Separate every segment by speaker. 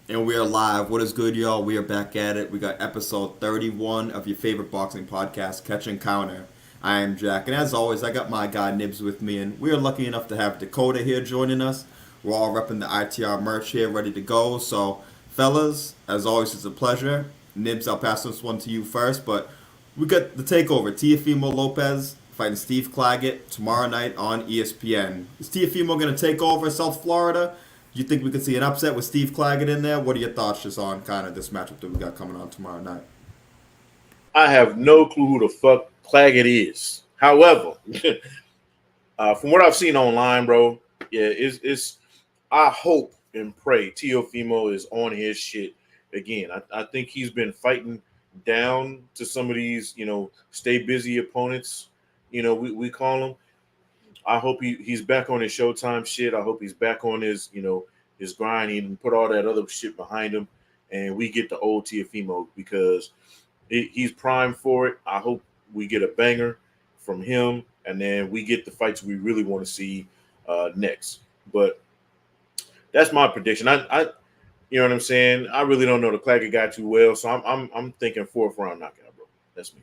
Speaker 1: And we are live. What is good, y'all? We are back at it. We got episode 31 of your favorite boxing podcast, Catch and Counter. I am Jack, and as always, I got my guy Nibs with me, and we are lucky enough to have Dakota here joining us. We're all repping the ITR merch here, ready to go. So, fellas, as always, it's a pleasure. Nibs, I'll pass this one to you first, but we got the takeover. Teofimo Lopez fighting Steve Claggett tomorrow night on ESPN. Is Teofimo going to take over South Florida? Do you think we could see an upset with Steve Claggett in there? What are your thoughts just on kind of this matchup that we got coming on tomorrow night?
Speaker 2: I have no clue who the fuck Claggett is. However, from what I've seen online, bro, yeah, it's I hope and pray Teofimo is on his shit again. I think he's been fighting down to some of these, stay busy opponents, we call them. I hope he's back on his Showtime shit. I hope he's back on his grind. He didn't put all that other shit behind him, and we get the old Teofimo because he's primed for it. I hope we get a banger from him, and then we get the fights we really want to see next. But that's my prediction. You know what I'm saying. I really don't know the Claggett guy too well, so I'm thinking fourth round knockout, bro. That's me.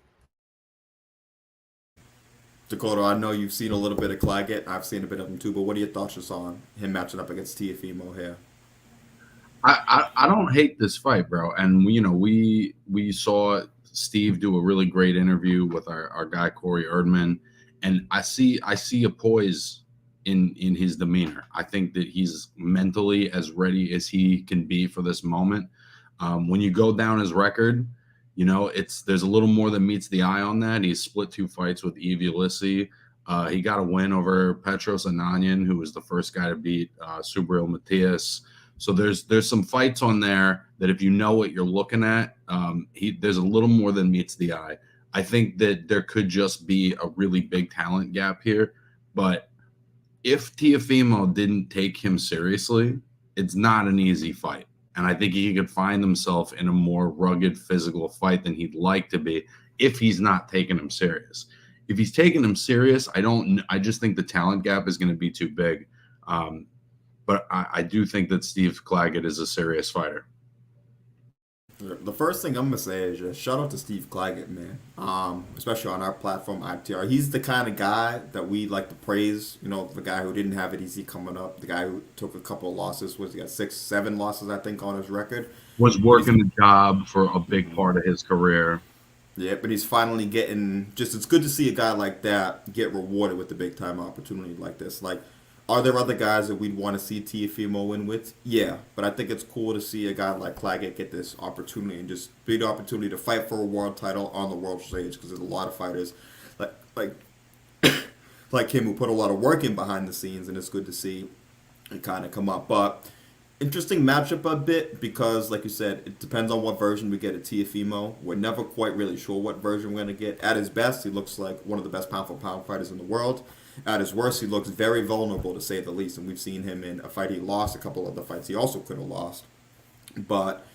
Speaker 1: Dakota, I know you've seen a little bit of Claggett. I've seen a bit of him too, but what are your thoughts just on him matching up against Teofimo here?
Speaker 3: I don't hate this fight, bro. And we saw Steve do a really great interview with our guy Corey Erdman, and I see a poise in his demeanor. I think that he's mentally as ready as he can be for this moment. When you go down his record, there's a little more than meets the eye on that. He's split 2 fights with Evie Ulissi. He got a win over Petros Ananyan, who was the first guy to beat Subriel Matias. So there's some fights on there that if you know what you're looking at, there's a little more than meets the eye. I think that there could just be a really big talent gap here, but if Teofimo didn't take him seriously, it's not an easy fight. And I think he could find himself in a more rugged physical fight than he'd like to be if he's not taking him serious. If he's taking him serious, I just think the talent gap is going to be too big. But I do think that Steve Claggett is a serious fighter.
Speaker 1: The first thing I'm gonna say is just shout out to Steve Claggett, man. Especially on our platform ITR. He's the kind of guy that we like to praise. The guy who didn't have it easy coming up. The guy who took a couple of losses. He got 6, 7 losses, I think, on his record.
Speaker 3: Was
Speaker 1: But he's
Speaker 3: working the job for a big part of his career.
Speaker 1: Yeah, but he's finally getting just it's good to see a guy like that get rewarded with the big time opportunity like this. Like, are there other guys that we'd want to see Teofimo win with? Yeah, but I think it's cool to see a guy like Claggett get this opportunity and just big opportunity to fight for a world title on the world stage because there's a lot of fighters like like like him who put a lot of work in behind the scenes, and it's good to see it kind of come up. But interesting matchup a bit because, like you said, it depends on what version we get at Teofimo. We're never quite really sure what version we're going to get. At his best, he looks like one of the best pound for pound fighters in the world. At his worst, he looks very vulnerable, to say the least. And we've seen him in a fight he lost, a couple other fights he also could have lost. But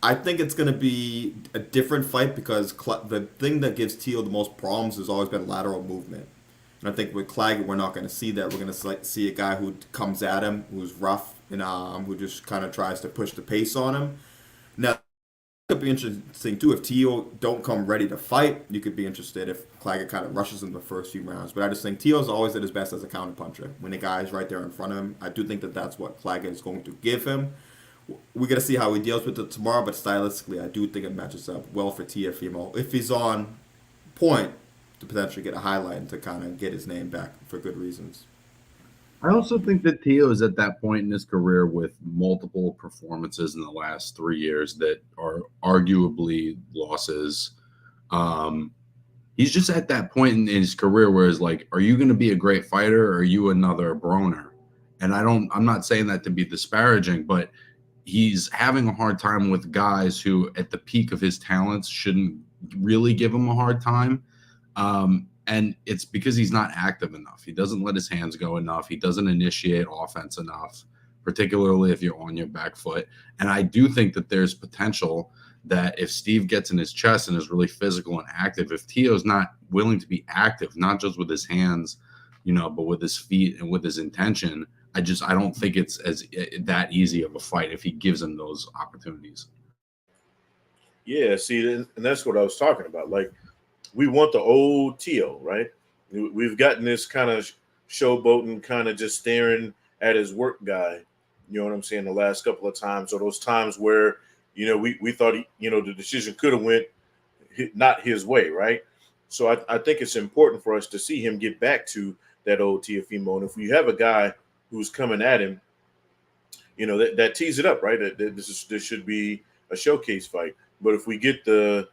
Speaker 1: I think it's going to be a different fight because the thing that gives Teo the most problems has always been lateral movement. And I think with Claggett, we're not going to see that. We're going to see a guy who comes at him, who's rough, and who just kind of tries to push the pace on him. Now, it could be interesting too if Teo don't come ready to fight. You could be interested if Claggett kind of rushes in the first few rounds. But I just think Teo's always at his best as a counterpuncher. When the guy is right there in front of him, I do think that that's what Claggett is going to give him. We're going to see how he deals with it tomorrow, but stylistically, I do think it matches up well for Teofimo. If he's on point, to potentially get a highlight and to kind of get his name back for good reasons.
Speaker 3: I also think that Teo is at that point in his career with multiple performances in the last 3 years that are arguably losses. He's just at that point in his career where it's like, are you going to be a great fighter or are you another Broner? And I'm not saying that to be disparaging, but he's having a hard time with guys who at the peak of his talents shouldn't really give him a hard time. And it's because he's not active enough. He doesn't let his hands go enough. He doesn't initiate offense enough, particularly if you're on your back foot. And I do think that there's potential that if Steve gets in his chest and is really physical and active, if Teo's not willing to be active, not just with his hands, but with his feet and with his intention, I don't think it's as that easy of a fight if he gives him those opportunities.
Speaker 2: Yeah, see, and that's what I was talking about. Like, we want the old Teo, right? We've gotten this kind of showboating, kind of just staring at his work guy. You know what I'm saying? The last couple of times, or those times where we thought the decision could have went not his way, right? So I think it's important for us to see him get back to that old Teofimo. And if we have a guy who's coming at him, that tees it up, right? This should be a showcase fight. But if we get the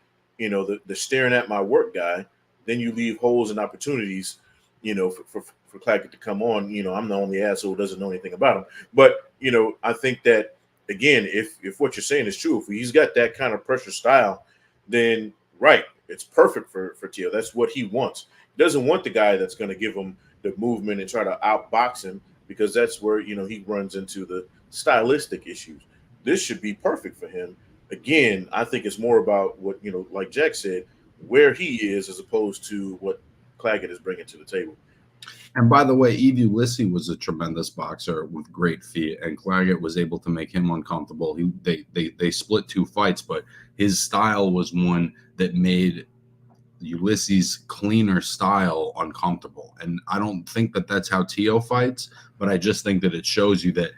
Speaker 2: staring at my work guy, then you leave holes and opportunities, for Claggett to come on. I'm the only asshole who doesn't know anything about him. But I think that again, if what you're saying is true, if he's got that kind of pressure style, then right, it's perfect for Teo. That's what he wants. He doesn't want the guy that's going to give him the movement and try to outbox him, because that's where he runs into the stylistic issues. This should be perfect for him. Again, I think it's more about what like Jack said, where he is as opposed to what Claggett is bringing to the table.
Speaker 3: And by the way, Usyk was a tremendous boxer with great feet, and Claggett was able to make him uncomfortable. They split 2 fights, but his style was one that made Usyk cleaner style uncomfortable. And I don't think that that's how Teo fights, but I just think that it shows you that,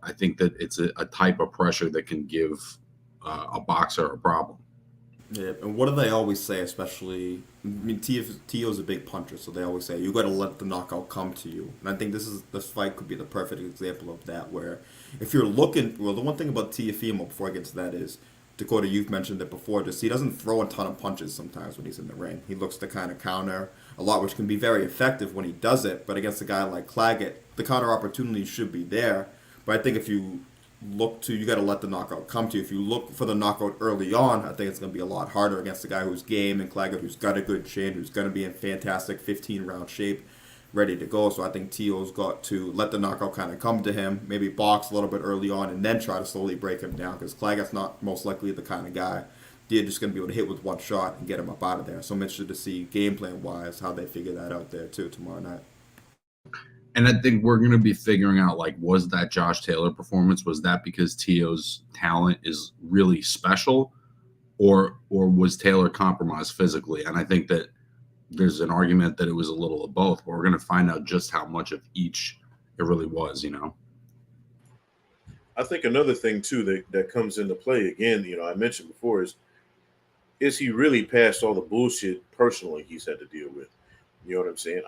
Speaker 3: I think that it's a type of pressure that can give a boxer a problem.
Speaker 1: Yeah, and what do they always say, especially, I mean, Teo's a big puncher, so they always say, you got to let the knockout come to you. And I think this fight could be the perfect example of that, where if you're looking, well, the one thing about Teofimo, before I get to that, is, Dakota, you've mentioned it before, just he doesn't throw a ton of punches sometimes when he's in the ring. He looks to kind of counter a lot, which can be very effective when he does it, but against a guy like Claggett, the counter opportunity should be there. But I think if you you got to let the knockout come to you. If you look for the knockout early on, I think it's going to be a lot harder against a guy who's game and Claggett, who's got a good chin, who's going to be in fantastic 15-round shape, ready to go. So I think Teo's got to let the knockout kind of come to him, maybe box a little bit early on, and then try to slowly break him down, because Claggett's not most likely the kind of guy they're just going to be able to hit with one shot and get him up out of there. So I'm interested to see game plan-wise how they figure that out there, too, tomorrow night.
Speaker 3: And I think we're going to be figuring out, like, was that Josh Taylor performance? Was that because Teo's talent is really special, or was Taylor compromised physically? And I think that there's an argument that it was a little of both, but we're going to find out just how much of each it really was,
Speaker 2: I think another thing, too, that comes into play, again, I mentioned before, is he really past all the bullshit personally he's had to deal with? You know what I'm saying?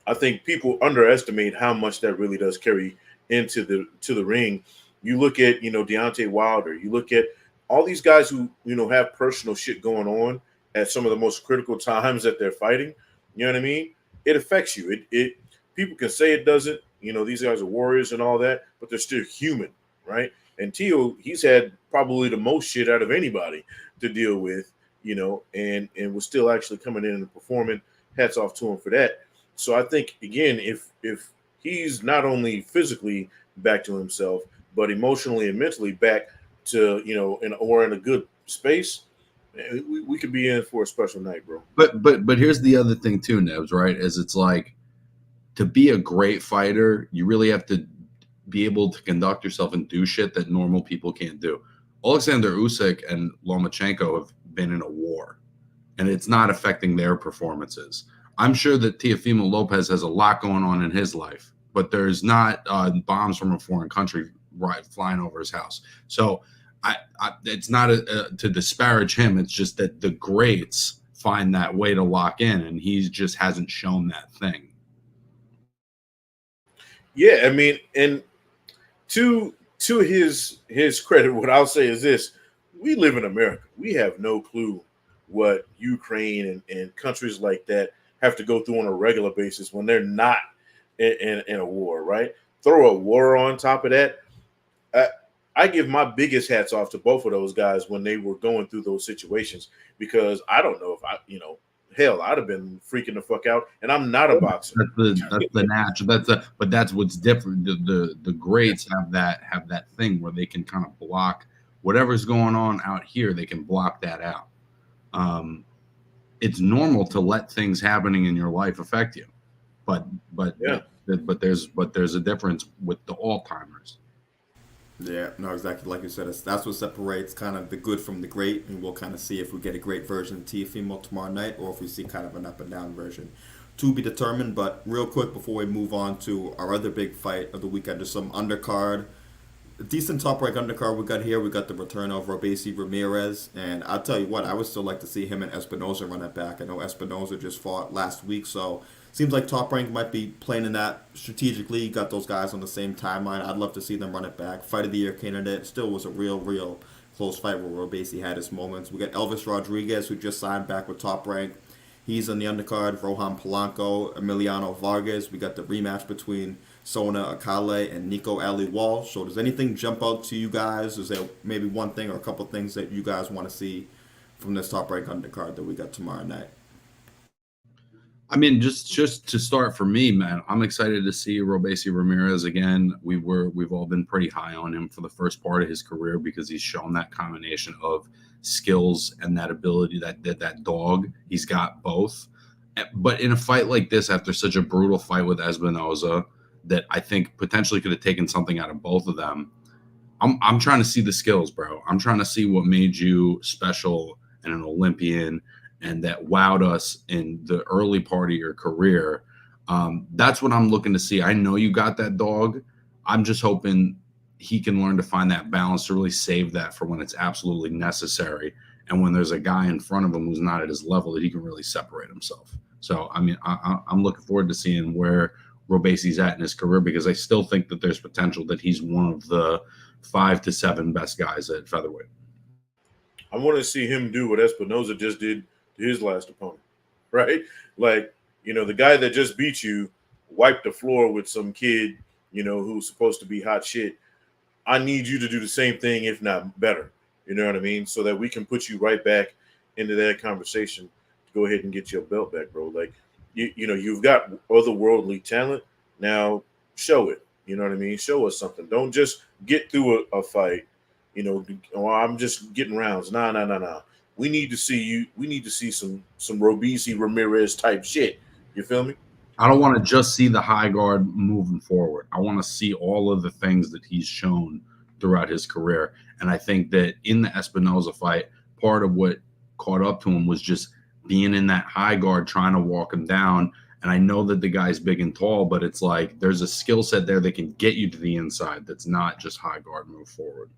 Speaker 2: I think people underestimate how much that really does carry into the ring. You look at, Deontay Wilder, you look at all these guys who, have personal shit going on at some of the most critical times that they're fighting. You know what I mean? It affects you. It people can say it doesn't, these guys are warriors and all that, but they're still human, right? And Teo, he's had probably the most shit out of anybody to deal with, and was still actually coming in and performing. Hats off to him for that. So I think, again, if he's not only physically back to himself, but emotionally and mentally back to, in a good space, we could be in for a special night, bro.
Speaker 3: But here's the other thing too, Nebs, right? Is it's like, to be a great fighter, you really have to be able to conduct yourself and do shit that normal people can't do. Alexander Usyk and Lomachenko have been in a war, and it's not affecting their performances. I'm sure that Teofimo Lopez has a lot going on in his life, but there's not bombs from a foreign country flying over his house. So it's not to disparage him. It's just that the greats find that way to lock in, and he just hasn't shown that thing.
Speaker 2: Yeah, I mean, and to his credit, what I'll say is this: we live in America. We have no clue what Ukraine and countries like that have to go through on a regular basis when they're not in a war, right? Throw a war on top of that. I give my biggest hats off to both of those guys when they were going through those situations, because I don't know if hell, I'd have been freaking the fuck out, and I'm not a boxer.
Speaker 3: That's the natural. But that's what's different. The greats have that thing where they can kind of block whatever's going on out here. They can block that out. It's normal to let things happening in your life affect you, but
Speaker 2: yeah,
Speaker 3: but there's a difference with the all timers.
Speaker 1: Yeah, no, exactly like you said. That's what separates kind of the good from the great, and we'll kind of see if we get a great version of Teofimo tomorrow night, or if we see kind of an up and down version. To be determined. But real quick before we move on to our other big fight of the weekend, just some undercard. A decent top rank undercard we got here. We got the return of Robeisy Ramirez, and I'll tell you what, I would still like to see him and Espinoza run it back. I know Espinoza just fought last week, so seems like top rank might be playing in that strategically. You got those guys on the same timeline. I'd love to see them run it back. Fight of the year candidate. Still was a real close fight where Robeisy had his moments. We got Elvis Rodriguez, who just signed back with top rank. He's on the undercard. Rohan Polanco, Emiliano Vargas. We got the rematch between Sona Akale and Nico Ali Walsh. So does anything jump out to you guys? Is there maybe one thing or a couple things that you guys want to see from this top rank undercard that we got tomorrow night?
Speaker 3: I mean, just to start for me, man, I'm excited to see Robeisy Ramirez again. We've all been pretty high on him for the first part of his career because he's shown that combination of skills and that ability, that dog. He's got both. But in a fight like this, after such a brutal fight with Espinoza, that I think potentially could have taken something out of both of them, I'm trying to see the skills, bro. I'm trying to see what made you special and an Olympian, and that wowed us in the early part of your career. That's what I'm looking to see. I know you got that dog. I'm just hoping he can learn to find that balance to really save that for when it's absolutely necessary. And when there's a guy in front of him who's not at his level, that he can really separate himself. So, I mean, I'm looking forward to seeing where Robeisy's at in his career, because I still think that there's potential that he's one of the 5 to 7 best guys at featherweight.
Speaker 2: I want to see him do what Espinoza just did to his last opponent, right? Like, the guy that just beat you wiped the floor with some kid, who's supposed to be hot shit. I need you to do the same thing, if not better. You know what I mean? So that we can put you right back into that conversation to go ahead and get your belt back, bro. Like, you've got otherworldly talent. Now show it. You know what I mean? Show us something. Don't just get through a fight, I'm just getting rounds. Nah. We need to see you. We need to see some Robeisy Ramirez type shit. You feel me?
Speaker 3: I don't want to just see the high guard moving forward. I want to see all of the things that he's shown throughout his career. And I think that in the Espinoza fight, part of what caught up to him was just being in that high guard, trying to walk him down. And I know that the guy's big and tall, but it's like there's a skill set there that can get you to the inside that's not just high guard move forward.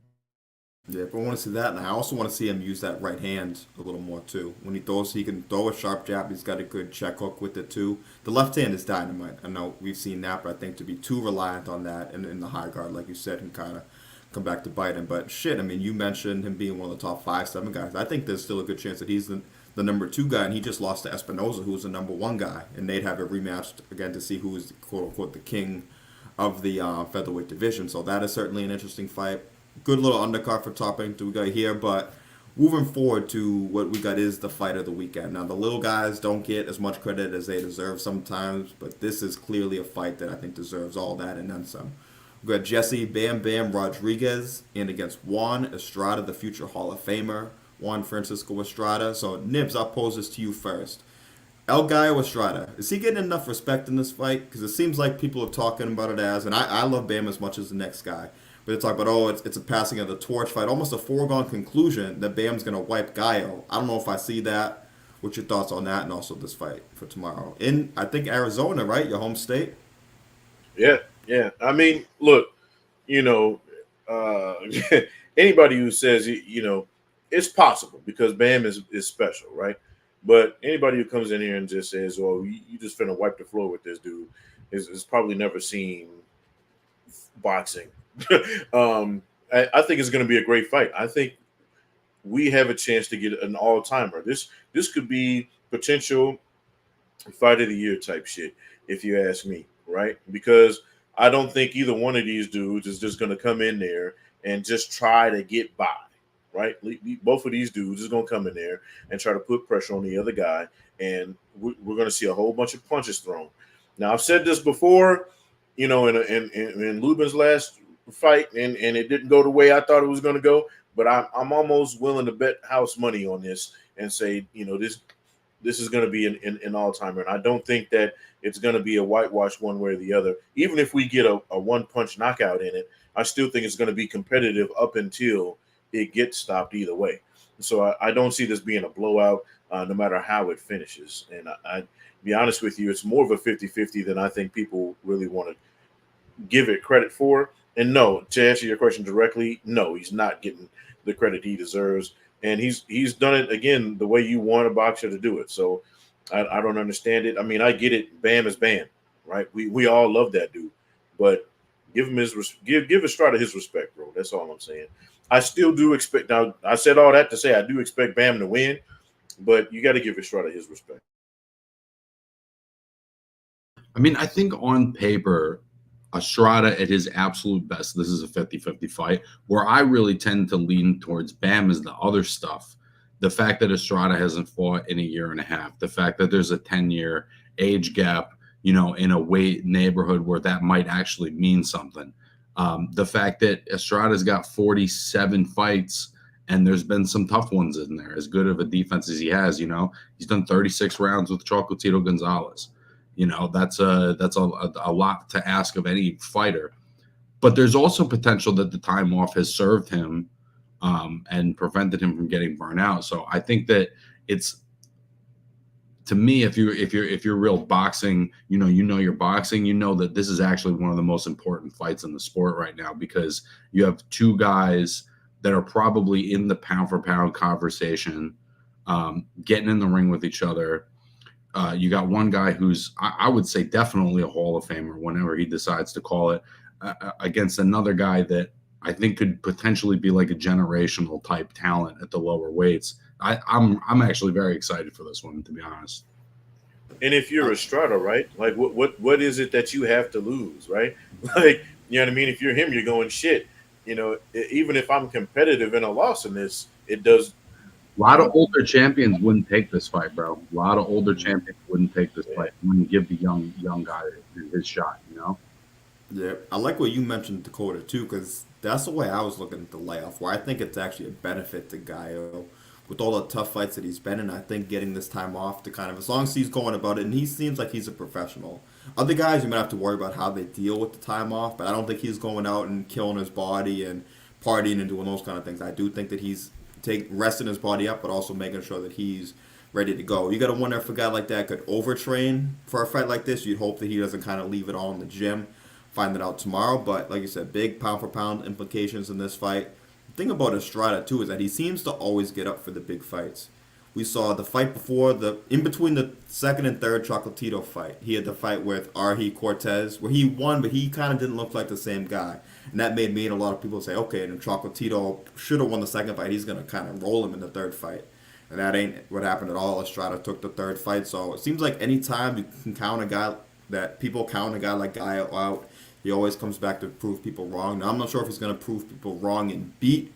Speaker 1: Yeah, but I want to see that, and I also want to see him use that right hand a little more too. When he throws, he can throw a sharp jab. He's got a good check hook with it too. The left hand is dynamite. I know we've seen that, but I think to be too reliant on that in the high guard, like you said, can kind of come back to bite him. But shit, I mean, you mentioned him being one of the top 5, 7 guys. I think there's still a good chance that he's the number 2 guy, and he just lost to Espinoza, who was the number 1 guy, and they'd have a rematch again to see who is quote unquote the king of the featherweight division. So that is certainly an interesting fight. Good little undercard for topping that we got here, but moving forward to what we got is the fight of the weekend. Now, the little guys don't get as much credit as they deserve sometimes, but this is clearly a fight that I think deserves all that and then some. We got Jesse Bam Bam Rodriguez in against Juan Estrada, the future Hall of Famer, Juan Francisco Estrada. So, Nibs, I'll pose this to you first. El Gallo Estrada, is he getting enough respect in this fight? Because it seems like people are talking about it as, and I love Bam as much as the next guy, but they talk about, it's a passing of the torch fight, almost a foregone conclusion that Bam's going to wipe Gallo. I don't know if I see that. What's your thoughts on that and also this fight for tomorrow? In, I think, Arizona, right? Your home state?
Speaker 2: Yeah. I mean, look, anybody who says, it's possible because Bam is special, right? But anybody who comes in here and just says, "Oh, you just finna wipe the floor with this dude," is probably never seen boxing. I think it's going to be a great fight. I think we have a chance to get an all-timer. This could be potential fight of the year type shit, if you ask me, right? Because I don't think either one of these dudes is just going to come in there and just try to get by. Right, both of these dudes is gonna come in there and try to put pressure on the other guy, and we're gonna see a whole bunch of punches thrown. Now, I've said this before, in Lubin's last fight, and it didn't go the way I thought it was gonna go. But I'm almost willing to bet house money on this and say, this is going to be an all-timer. And I don't think that it's going to be a whitewash one way or the other. Even if we get a one-punch knockout in it, I still think it's going to be competitive up until it gets stopped either way. So I don't see this being a blowout, no matter how it finishes. And I be honest with you, it's more of a 50-50 than I think people really want to give it credit for. And no, to answer your question directly, no, he's not getting the credit he deserves. And he's done it again the way you want a boxer to do it. So I don't understand it. I mean, I get it. Bam is Bam, right? We all love that dude, but give him give Estrada his respect, bro. That's all I'm saying. I still do expect. Now I said all that to say I do expect Bam to win, but you got to give Estrada his respect.
Speaker 3: I mean, I think on paper, Estrada at his absolute best, this is a 50-50 fight. Where I really tend to lean towards Bam is the other stuff. The fact that Estrada hasn't fought in a year and a half, the fact that there's a 10-year age gap, you know, in a weight neighborhood where that might actually mean something. The fact that Estrada's got 47 fights and there's been some tough ones in there, as good of a defense as he has, you know, he's done 36 rounds with Chocolatito Gonzalez. You know, that's a lot to ask of any fighter. But there's also potential that the time off has served him and prevented him from getting burnt out. So I think that it's, to me, if you're real boxing, you know your boxing, you know that this is actually one of the most important fights in the sport right now, because you have two guys that are probably in the pound for pound conversation, getting in the ring with each other. You got one guy who's, I would say, definitely a Hall of Famer whenever he decides to call it, against another guy that I think could potentially be like a generational type talent at the lower weights. I'm actually very excited for this one, to be honest.
Speaker 2: And if you're Estrada, right? Like what is it that you have to lose, right? Like, you know what I mean? If you're him, you're going shit. You know, even if I'm competitive in a loss in this, it does.
Speaker 3: A lot of older champions wouldn't take this fight, bro. A lot of older champions wouldn't take this fight. Wouldn't give the young guy his shot, you know?
Speaker 1: Yeah, I like what you mentioned, Dakota, too, because that's the way I was looking at the layoff, where I think it's actually a benefit to Gaio with all the tough fights that he's been in. I think getting this time off to kind of, as long as he's going about it, and he seems like he's a professional. Other guys, you might have to worry about how they deal with the time off, but I don't think he's going out and killing his body and partying and doing those kind of things. I do think that he's resting his body up, but also making sure that he's ready to go. You got to wonder if a guy like that could overtrain for a fight like this. You'd hope that he doesn't kind of leave it all in the gym. Find it out tomorrow, but like you said, big pound for pound implications in this fight. The thing about Estrada too is that he seems to always get up for the big fights. We saw the fight before, in between the second and third Chocolatito fight, he had the fight with Arhi Cortez where he won, but he kind of didn't look like the same guy, and that made me and a lot of people say, okay, and Chocolatito should have won the second fight. He's gonna kind of roll him in the third fight, and that ain't what happened at all. Estrada took the third fight, so it seems like anytime you can count a guy that people count a guy like Gaio out, he always comes back to prove people wrong. Now, I'm not sure if he's going to prove people wrong and beat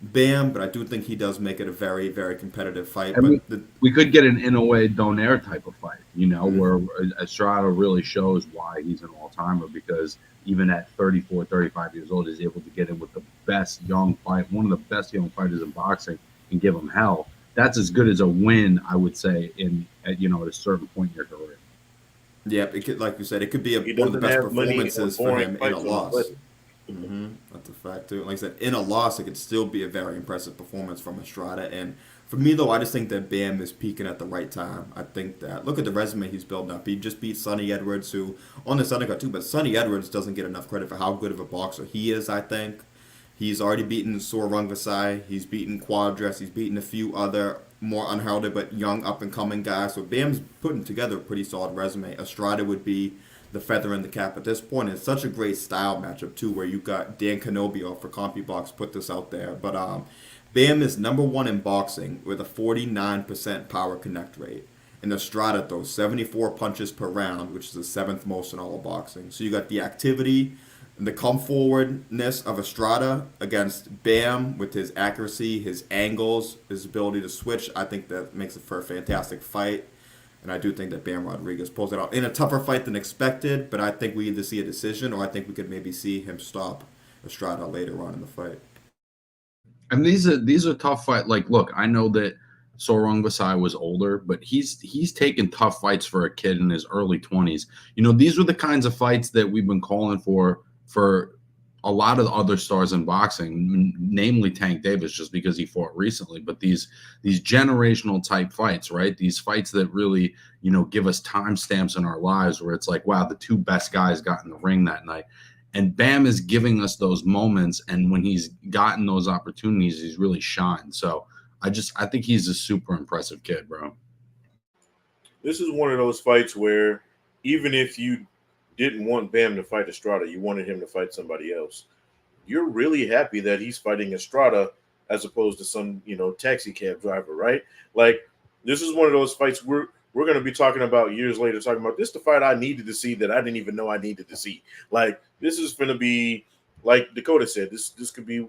Speaker 1: Bam, but I do think he does make it a very, very competitive fight.
Speaker 3: We could get an Inoue Donaire type of fight, you know, where Estrada really shows why he's an all-timer, because even at 34, 35 years old, he's able to get in with the best young fight, one of the best young fighters in boxing, and give him hell. That's as good as a win, I would say, at a certain point in your career.
Speaker 1: Yeah, it could, like you said, it could be one of the best performances for him in a loss. That's a fact too. Like I said, in a loss, it could still be a very impressive performance from Estrada. And for me, though, I just think that Bam is peaking at the right time. I think that, look at the resume he's building up. He just beat Sonny Edwards, who on this undercard too. But Sonny Edwards doesn't get enough credit for how good of a boxer he is. I think he's already beaten Sorungasai. He's beaten Quadras. He's beaten a few other more unheralded but young up-and-coming guys. So Bam's putting together a pretty solid resume. Estrada would be the feather in the cap at this point. It's such a great style matchup, too, where you got Dan Canobio for CompuBox put this out there. But Bam is number one in boxing with a 49% power connect rate. And Estrada throws 74 punches per round, which is the seventh most in all of boxing. So you got the activity and the come forwardness of Estrada against Bam with his accuracy, his angles, his ability to switch. I think that makes it for a fantastic fight. And I do think that Bam Rodriguez pulls it out in a tougher fight than expected, but I think we either see a decision or I think we could maybe see him stop Estrada later on in the fight.
Speaker 3: And these are tough fights. Like, look, I know that Sorongvasai was older, but he's taken tough fights for a kid in his early 20s. These were the kinds of fights that we've been calling for a lot of the other stars in boxing, namely Tank Davis, just because he fought recently. But these generational type fights, right? These fights that really, give us timestamps in our lives where it's like, wow, the two best guys got in the ring that night. And Bam is giving us those moments. And when he's gotten those opportunities, he's really shined. So I think he's a super impressive kid, bro.
Speaker 2: This is one of those fights where even if you didn't want Bam to fight Estrada, you wanted him to fight somebody else. You're really happy that he's fighting Estrada as opposed to some, taxi cab driver, right? Like, this is one of those fights we're going to be talking about years later, talking about this the fight I needed to see that I didn't even know I needed to see. Like, this is going to be, like Dakota said, this could be,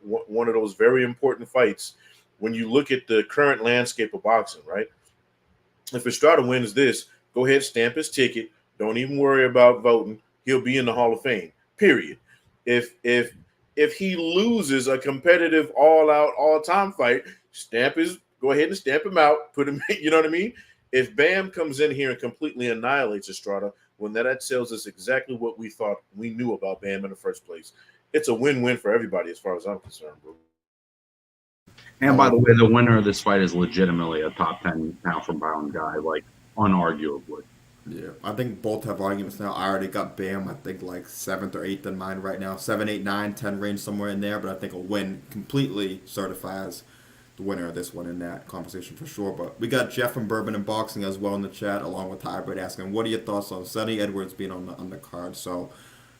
Speaker 2: one of those very important fights when you look at the current landscape of boxing, right? If Estrada wins this, go ahead, stamp his ticket. Don't even worry about voting. He'll be in the Hall of Fame, period. If he loses a competitive all-out, all-time fight, go ahead and stamp him out, put him, you know what I mean? If Bam comes in here and completely annihilates Estrada, when that tells us exactly what we thought we knew about Bam in the first place. It's a win-win for everybody as far as I'm concerned, bro.
Speaker 3: And by the way, the winner of this fight is legitimately a top 10 pound-for-pound guy, like, unarguably.
Speaker 1: Yeah, I think both have arguments now. I already got Bam, I think like 7th or 8th in mine right now. 7, 8, 9, 10 range somewhere in there, but I think a win completely certifies the winner of this one in that conversation for sure. But we got Jeff from Bourbon and Boxing as well in the chat, along with Hybrid asking, what are your thoughts on Sonny Edwards being on the undercard? So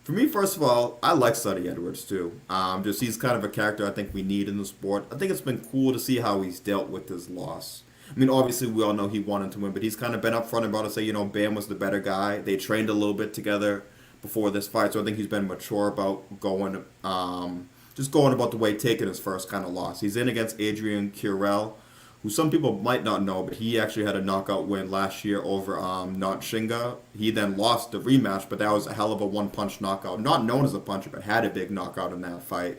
Speaker 1: for me, first of all, I like Sonny Edwards too. Just he's kind of a character I think we need in the sport. I think it's been cool to see how he's dealt with his loss. I mean, obviously, we all know he wanted to win, but he's kind of been upfront about it, say, Bam was the better guy. They trained a little bit together before this fight, so I think he's been mature about just going about the way taking his first kind of loss. He's in against Adrian Curiel, who some people might not know, but he actually had a knockout win last year over Shinga. He then lost the rematch, but that was a hell of a one-punch knockout. Not known as a puncher, but had a big knockout in that fight.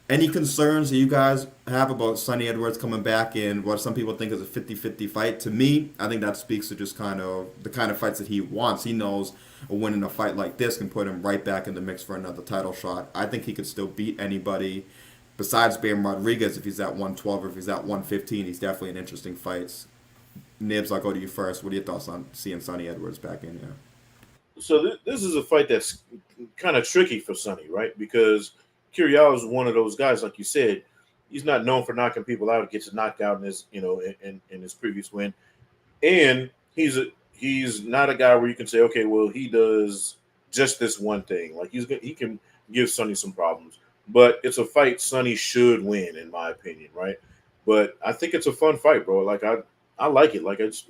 Speaker 1: Any concerns that you guys have about Sonny Edwards coming back in what some people think is a 50-50 fight? To me, I think that speaks to just kind of the kind of fights that he wants. He knows a win in a fight like this can put him right back in the mix for another title shot. I think he could still beat anybody besides Bam Rodriguez if he's at 112 or if he's at 115. He's definitely an interesting fight. Nibs, I'll go to you first. What are your thoughts on seeing Sonny Edwards back in here?
Speaker 2: So this is a fight that's kind of tricky for Sonny, right? Because Curiel is one of those guys, like you said, he's not known for knocking people out. He gets a knockout in his, in his previous win, and he's not a guy where you can say, okay, well, he does just this one thing. Like he can give Sonny some problems, but it's a fight Sonny should win, in my opinion, right? But I think it's a fun fight, bro. Like I like it. Like it's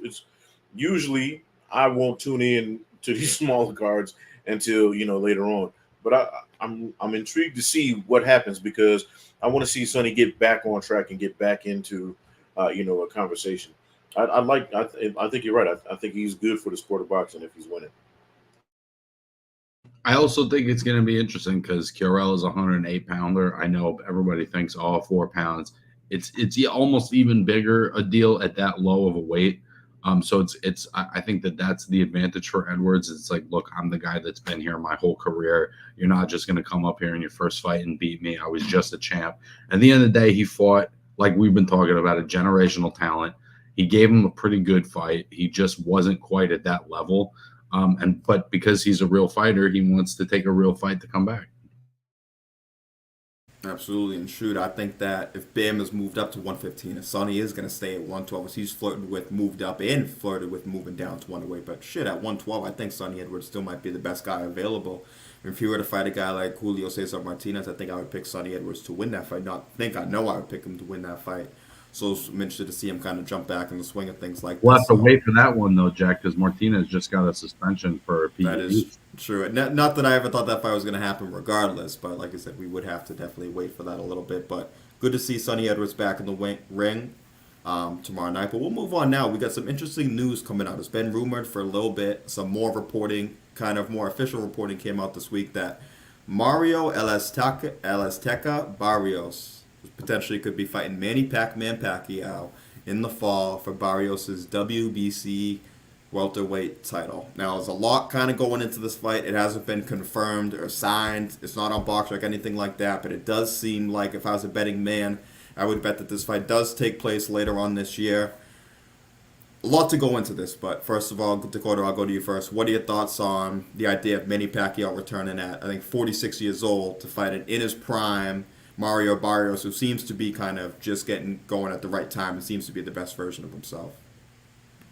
Speaker 2: usually I won't tune in to these smaller cards until later on, but I'm intrigued to see what happens because I want to see Sonny get back on track and get back into a conversation. I think you're right. I think he's good for the sport of boxing if he's winning.
Speaker 3: I also think it's going to be interesting because Curiel is a 108-pounder. I know everybody thinks 4 pounds. It's almost even bigger a deal at that low of a weight. So I think that's the advantage for Edwards. It's like, look, I'm the guy that's been here my whole career. You're not just going to come up here in your first fight and beat me. I was just a champ. At the end of the day, he fought, like we've been talking about, a generational talent. He gave him a pretty good fight. He just wasn't quite at that level. But because he's a real fighter, he wants to take a real fight to come back.
Speaker 1: Absolutely, and shoot, I think that if Bam is moved up to 115, if Sonny is going to stay at 112, he's flirted with moved up and flirted with moving down to 108, but shit, at 112, I think Sonny Edwards still might be the best guy available. If he were to fight a guy like Julio Cesar Martinez, I think I would pick Sonny Edwards to win that fight. I know I would pick him to win that fight. So I'm interested to see him kind of jump back in the swing of things like
Speaker 3: we'll
Speaker 1: this.
Speaker 3: We'll have to wait for that one, though, Jack, because Martinez just got a suspension for PED.
Speaker 1: That is true. Not that I ever thought that fight was going to happen regardless, but like I said, we would have to definitely wait for that a little bit. But good to see Sonny Edwards back in the ring tomorrow night. But we'll move on now. We got some interesting news coming out. It's been rumored for a little bit. Some more reporting, kind of more official reporting came out this week that Mario El Azteca Barrios potentially could be fighting Manny Pacquiao in the fall for Barrios' WBC welterweight title. Now, there's a lot kind of going into this fight. It hasn't been confirmed or signed. It's not on BoxRec, anything like that, but it does seem like if I was a betting man, I would bet that this fight does take place later on this year. A lot to go into this, but first of all, Dakota, I'll go to you first. What are your thoughts on the idea of Manny Pacquiao returning at, I think, 46 years old to fight in his prime Mario Barrios, who seems to be kind of just getting going at the right time and seems to be the best version of himself?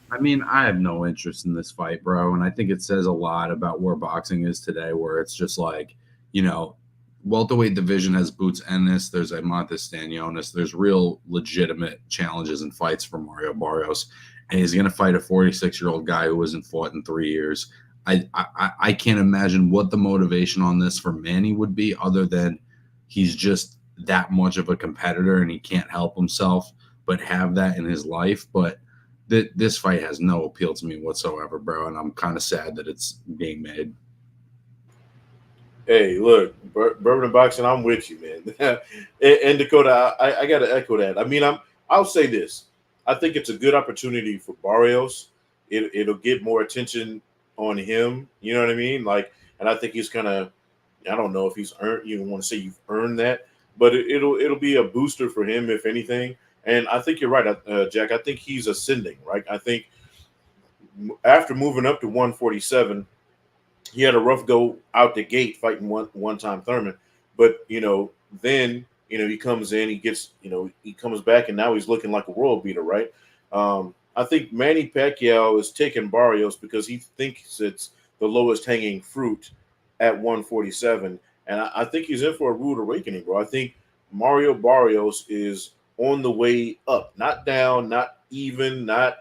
Speaker 3: I mean, I have no interest in this fight, bro. And I think it says a lot about where boxing is today, where it's just like, welterweight division has Boots Ennis, there's Montes Stanionis, there's real legitimate challenges and fights for Mario Barrios. And he's going to fight a 46-year-old guy who hasn't fought in 3 years. I can't imagine what the motivation on this for Manny would be, other than he's just that much of a competitor and he can't help himself but have that in his life. But this fight has no appeal to me whatsoever, bro, and I'm kind of sad that it's being made.
Speaker 2: Hey, look, Bourbon and Boxing, I'm with you, man. and Dakota, I got to echo that. I mean, I'll say this. I think it's a good opportunity for Barrios. It'll get more attention on him. You know what I mean? Like, and I think he's kind of, I don't know if he's earned. You don't want to say you've earned that, but it'll be a booster for him, if anything. And I think you're right, Jack. I think he's ascending, right? I think after moving up to 147, he had a rough go out the gate fighting one-time Thurman, but then he comes in, he gets he comes back, and now he's looking like a world beater, right? I think Manny Pacquiao is taking Barrios because he thinks it's the lowest hanging fruit at 147, and I think he's in for a rude awakening, bro. I think Mario Barrios is on the way up, not down, not even, not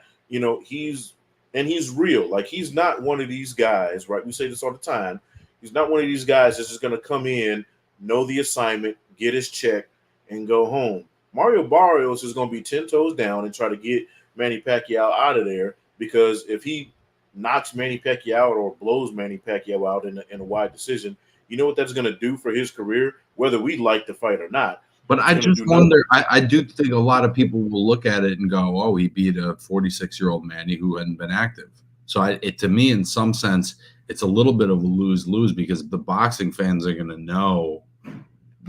Speaker 2: he's real. Like, he's not one of these guys, right? We say this all the time. He's not one of these guys that's just going to come in, know the assignment, get his check, and go home. Mario Barrios is going to be 10 toes down and try to get Manny Pacquiao out of there, because if he knocks Manny Pacquiao out or blows Manny Pacquiao out in a wide decision, you know what that's going to do for his career, whether we like the fight or not.
Speaker 3: But I just wonder, I do think a lot of people will look at it and go, oh, he beat a 46-year-old Manny who hadn't been active. So to me, in some sense, it's a little bit of a lose-lose, because the boxing fans are going to know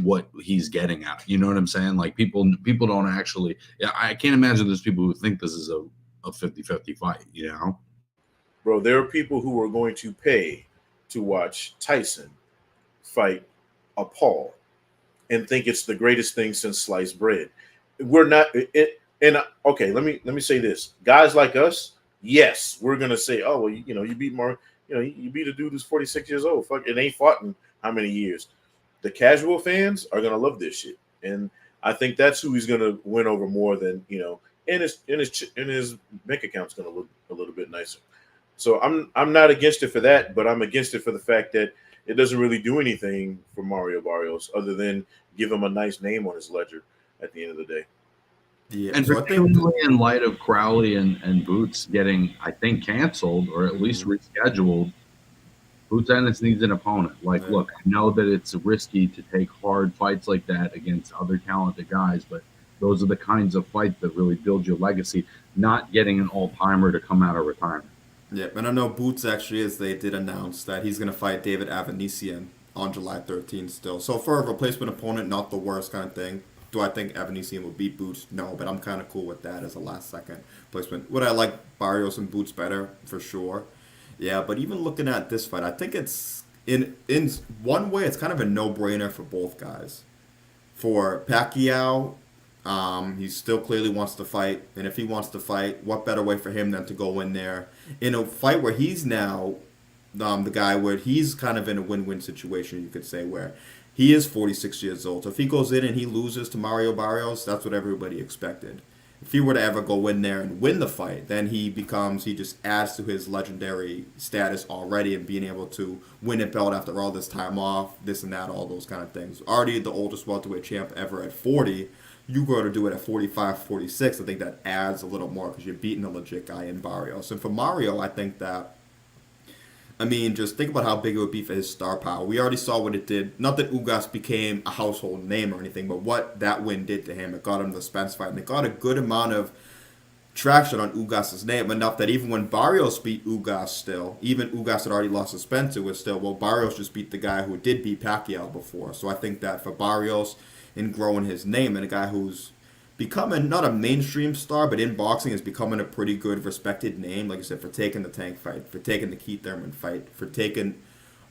Speaker 3: what he's getting at. You know what I'm saying? Like, people don't actually – I can't imagine there's people who think this is a 50-50 fight,
Speaker 2: Bro, there are people who are going to pay to watch Tyson fight a Paul and think it's the greatest thing since sliced bread. We're not okay, let me say this. Guys like us, yes, we're gonna say, oh, well, you beat more, you beat a dude who's 46 years old. Fuck, it ain't fought in how many years. The casual fans are gonna love this shit. And I think that's who he's gonna win over more than, and his bank account's gonna look a little bit nicer. So I'm not against it for that, but I'm against it for the fact that it doesn't really do anything for Mario Barrios other than give him a nice name on his ledger at the end of the day.
Speaker 3: Yeah, and so particularly in light of Crowley and Boots getting, I think, canceled or at least rescheduled, Boots Ennis needs an opponent. Like, look, I know that it's risky to take hard fights like that against other talented guys, but those are the kinds of fights that really build your legacy, not getting an all-timer to come out of retirement.
Speaker 1: Yeah, and I know Boots actually they did announce that he's going to fight David Avanesian on July 13th still. So for a replacement opponent, not the worst kind of thing. Do I think Avanesian will beat Boots? No, but I'm kind of cool with that as a last-second placement. Would I like Barrios and Boots better? For sure. Yeah, but even looking at this fight, I think it's, in one way, it's kind of a no-brainer for both guys. For Pacquiao, he still clearly wants to fight, and if he wants to fight, what better way for him than to go in there in a fight where he's now the guy where he's kind of in a win-win situation, you could say, where he is 46 years old. So if he goes in and he loses to Mario Barrios, that's what everybody expected. If he were to ever go in there and win the fight, then he just adds to his legendary status already, and being able to win a belt after all this time off, this and that, all those kind of things. Already the oldest welterweight champ ever at 40. You go to do it at 45, 46, I think that adds a little more because you're beating a legit guy in Barrios. And for Mario, I think that, just think about how big it would be for his star power. We already saw what it did. Not that Ugas became a household name or anything, but what that win did to him. It got him the Spence fight, and it got a good amount of traction on Ugas's name enough that even when Barrios beat Ugas still, even Ugas had already lost to Spencer, was still, well, Barrios just beat the guy who did beat Pacquiao before. So I think that for Barrios, in growing his name, and a guy who's becoming not a mainstream star, but in boxing is becoming a pretty good, respected name, like I said, for taking the Tank fight, for taking the Keith Thurman fight, for taking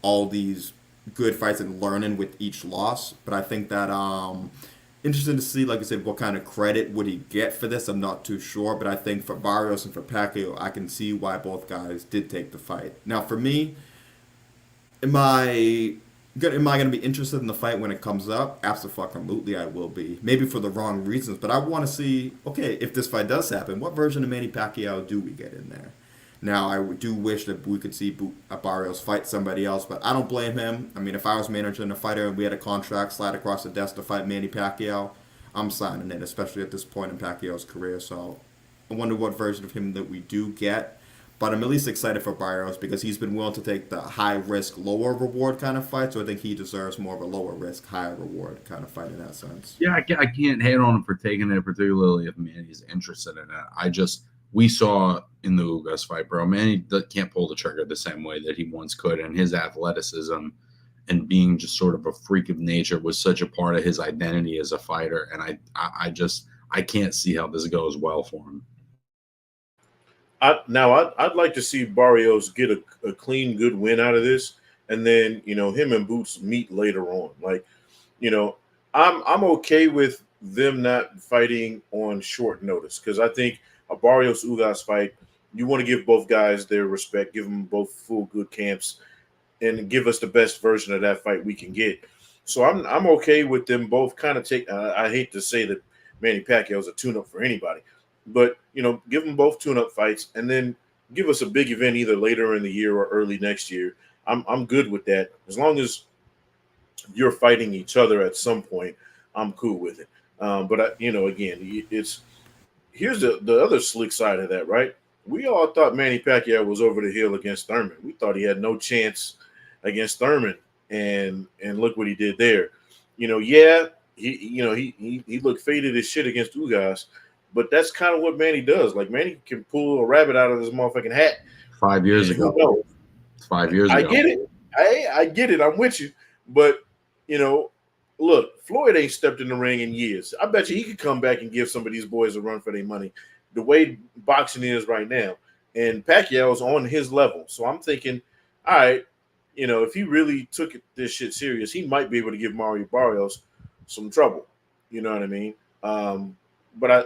Speaker 1: all these good fights and learning with each loss. But I think that interesting to see, like I said, what kind of credit would he get for this? I'm not too sure, but I think for Barrios and for Pacquiao, I can see why both guys did take the fight. Now, for me, am I going to be interested in the fight when it comes up? Absolutely, I will be. Maybe for the wrong reasons, but I want to see, okay, if this fight does happen, what version of Manny Pacquiao do we get in there? Now, I do wish that we could see Barrios fight somebody else, but I don't blame him. I mean, if I was managing a fighter and we had a contract slide across the desk to fight Manny Pacquiao, I'm signing it, especially at this point in Pacquiao's career. So I wonder what version of him that we do get. But I'm at least excited for Barrios because he's been willing to take the high risk, lower reward kind of fight. So I think he deserves more of a lower risk, higher reward kind of fight in that sense.
Speaker 3: Yeah, I can't hate on him for taking it, particularly if Manny's interested in it. We saw in the Ugas fight, bro, Manny can't pull the trigger the same way that he once could, and his athleticism and being just sort of a freak of nature was such a part of his identity as a fighter. And I can't see how this goes well for him.
Speaker 2: I'd like to see Barrios get a clean, good win out of this, and then him and Boots meet later on. Like, I'm okay with them not fighting on short notice because I think a Barrios Ugas fight, you want to give both guys their respect, give them both full good camps, and give us the best version of that fight we can get. So I'm okay with them both kind of take. I hate to say that Manny Pacquiao is a tune-up for anybody, but give them both tune-up fights, and then give us a big event either later in the year or early next year. I'm good with that as long as you're fighting each other at some point. I'm cool with it. But again, here's the other slick side of that, right? We all thought Manny Pacquiao was over the hill against Thurman. We thought he had no chance against Thurman, and look what he did there. He looked faded as shit against Ugas, but that's kind of what Manny does. Like, Manny can pull a rabbit out of his motherfucking hat.
Speaker 3: 5 years ago. 5 years ago.
Speaker 2: I get it. I get it. I'm with you. But, look, Floyd ain't stepped in the ring in years. I bet you he could come back and give some of these boys a run for their money the way boxing is right now. And Pacquiao's on his level. So I'm thinking, all right, if he really took this shit serious, he might be able to give Mario Barrios some trouble. You know what I mean? But I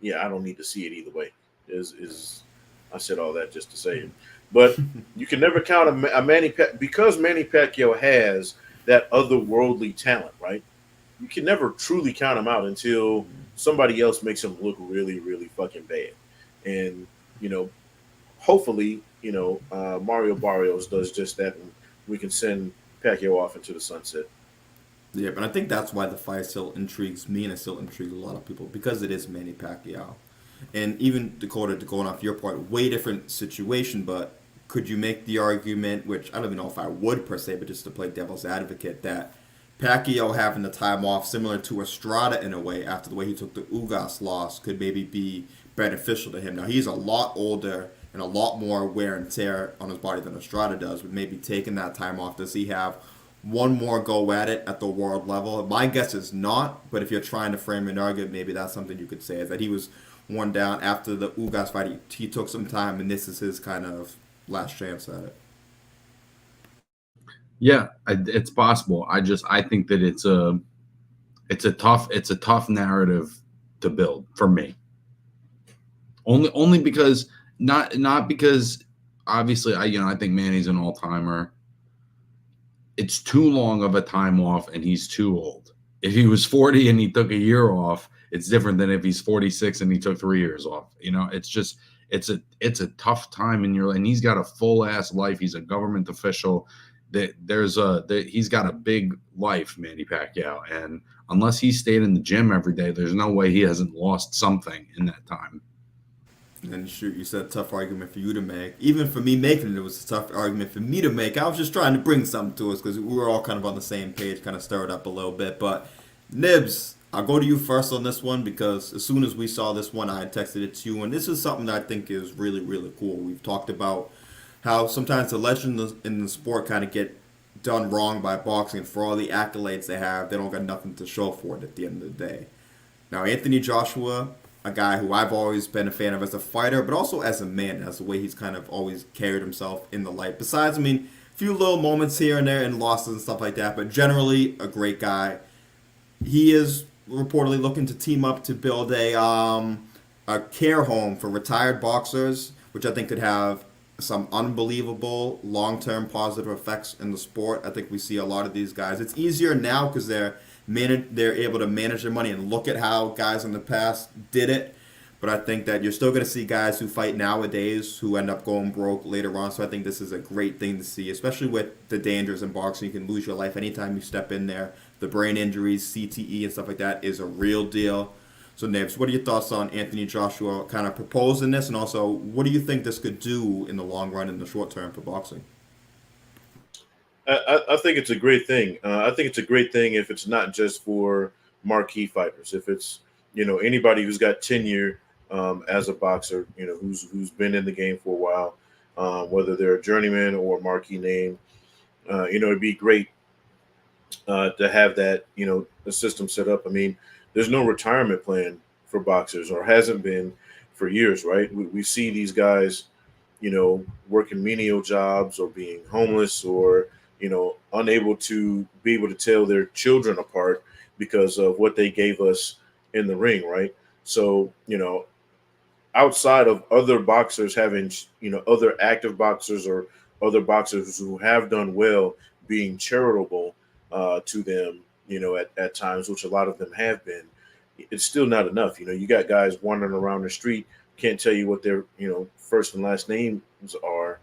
Speaker 2: don't need to see it either way. I said all that just to say it. But you can never count a Manny because Manny Pacquiao has that otherworldly talent, right? You can never truly count him out until somebody else makes him look really, really fucking bad. And hopefully, Mario Barrios does just that, and we can send Pacquiao off into the sunset.
Speaker 1: Yeah, but I think that's why the fight still intrigues me, and it still intrigues a lot of people, because it is Manny Pacquiao. And even Dakota, to go off your part, way different situation, but could you make the argument, which I don't even know if I would per se, but just to play devil's advocate, that Pacquiao having the time off, similar to Estrada in a way, after the way he took the Ugas loss, could maybe be beneficial to him? Now, he's a lot older and a lot more wear and tear on his body than Estrada does, with maybe taking that time off. Does he have one more go at it at the world level? My guess is not, but if you're trying to frame an argument, maybe that's something you could say, is that he was worn down after the Ugas fight. He took some time, and this is his kind of last chance at it.
Speaker 3: Yeah, it's possible. I think that it's a tough narrative to build for me. Only because not because obviously I think Manny's an all-timer. It's too long of a time off, and he's too old. If he was 40 and he took a year off, it's different than if he's 46 and he took 3 years off. It's a tough time in and he's got a full ass life. He's a government official. He's got a big life, Manny Pacquiao, and unless he stayed in the gym every day, there's no way he hasn't lost something in that time.
Speaker 1: And shoot, you said tough argument for you to make. Even for me making it was a tough argument for me to make. I was just trying to bring something to us because we were all kind of on the same page, kind of stir it up a little bit. But Nibs, I'll go to you first on this one because as soon as we saw this one, I had texted it to you, and this is something that I think is really, really cool. We've talked about how sometimes the legends in the sport kind of get done wrong by boxing, and for all the accolades they have, they don't got nothing to show for it at the end of the day. Now, Anthony Joshua, a guy who I've always been a fan of as a fighter, but also as a man, as the way he's kind of always carried himself in the light. Besides, I mean, a few little moments here and there and losses and stuff like that, but generally a great guy. He is reportedly looking to team up to build a care home for retired boxers, which I think could have some unbelievable long-term positive effects in the sport. I think we see a lot of these guys. It's easier now because they're able to manage their money and look at how guys in the past did it. But I think that you're still going to see guys who fight nowadays who end up going broke later on. So I think this is a great thing to see, especially with the dangers in boxing. You can lose your life anytime you step in there. The brain injuries, CTE, and stuff like that is a real deal. So, Nibs, what are your thoughts on Anthony Joshua kind of proposing this? And also, what do you think this could do in the long run, in the short term for boxing?
Speaker 2: I think it's a great thing. I think it's a great thing if it's not just for marquee fighters. If it's anybody who's got tenure as a boxer, who's been in the game for a while, whether they're a journeyman or a marquee name, it'd be great to have that the system set up. I mean, there's no retirement plan for boxers, or hasn't been for years, right? We see these guys, working menial jobs or being homeless or unable to be able to tell their children apart because of what they gave us in the ring, right? So, outside of other boxers having, other active boxers or other boxers who have done well being charitable to them, at times, which a lot of them have been, it's still not enough. You got guys wandering around the street, can't tell you what their, first and last names are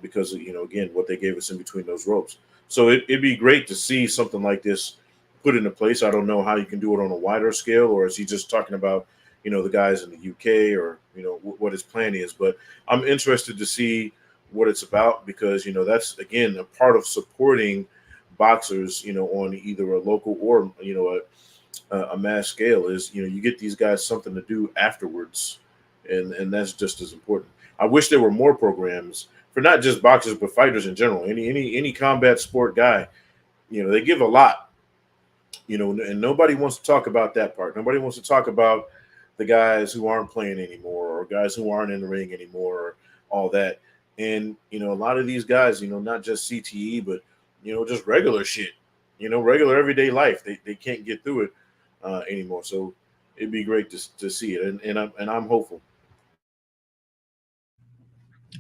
Speaker 2: because of, again, what they gave us in between those ropes. So it'd be great to see something like this put into place. I don't know how you can do it on a wider scale, or is he just talking about, the guys in the UK, or, what his plan is. But I'm interested to see what it's about because, that's, again, a part of supporting boxers, on either a local or, a mass scale is, you get these guys something to do afterwards. And that's just as important. I wish there were more programs for not just boxers, but fighters in general. Any combat sport guy, they give a lot, and nobody wants to talk about that part. Nobody wants to talk about the guys who aren't playing anymore or guys who aren't in the ring anymore or all that. And, a lot of these guys, not just CTE, but, just regular shit, regular everyday life. They can't get through it anymore. So it'd be great to see it. And I'm hopeful.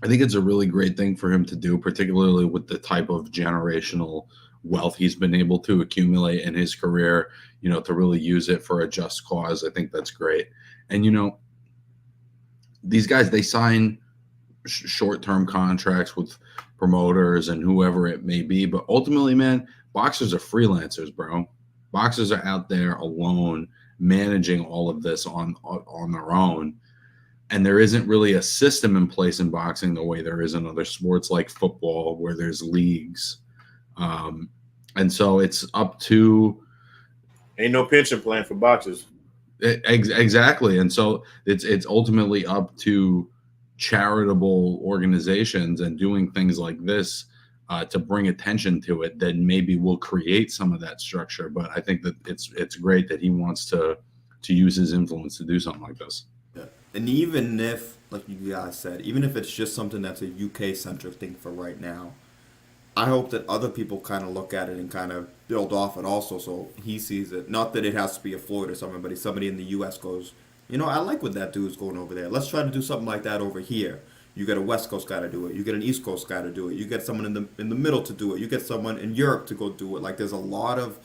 Speaker 3: I think it's a really great thing for him to do, particularly with the type of generational wealth he's been able to accumulate in his career, to really use it for a just cause. I think that's great. And, these guys, they sign short-term contracts with promoters and whoever it may be. But ultimately, man, boxers are freelancers, bro. Boxers are out there alone managing all of this on their own. And there isn't really a system in place in boxing the way there is in other sports like football, where there's leagues. And so it's up to...
Speaker 2: Ain't no pension plan for boxers.
Speaker 3: Exactly. And so it's ultimately up to charitable organizations and doing things like this to bring attention to it that maybe will create some of that structure. But I think that it's great that he wants to use his influence to do something like this.
Speaker 1: Yeah. And even if, like you guys said, even if it's just something that's a UK-centric thing for right now, I hope that other people kind of look at it and kind of build off it also, so he sees it. Not that it has to be a Floyd or something, but if somebody in the U.S. goes, I like what that dude's going over there. Let's try to do something like that over here. You get a West Coast guy to do it. You get an East Coast guy to do it. You get someone in the middle to do it. You get someone in Europe to go do it. Like, there's a lot of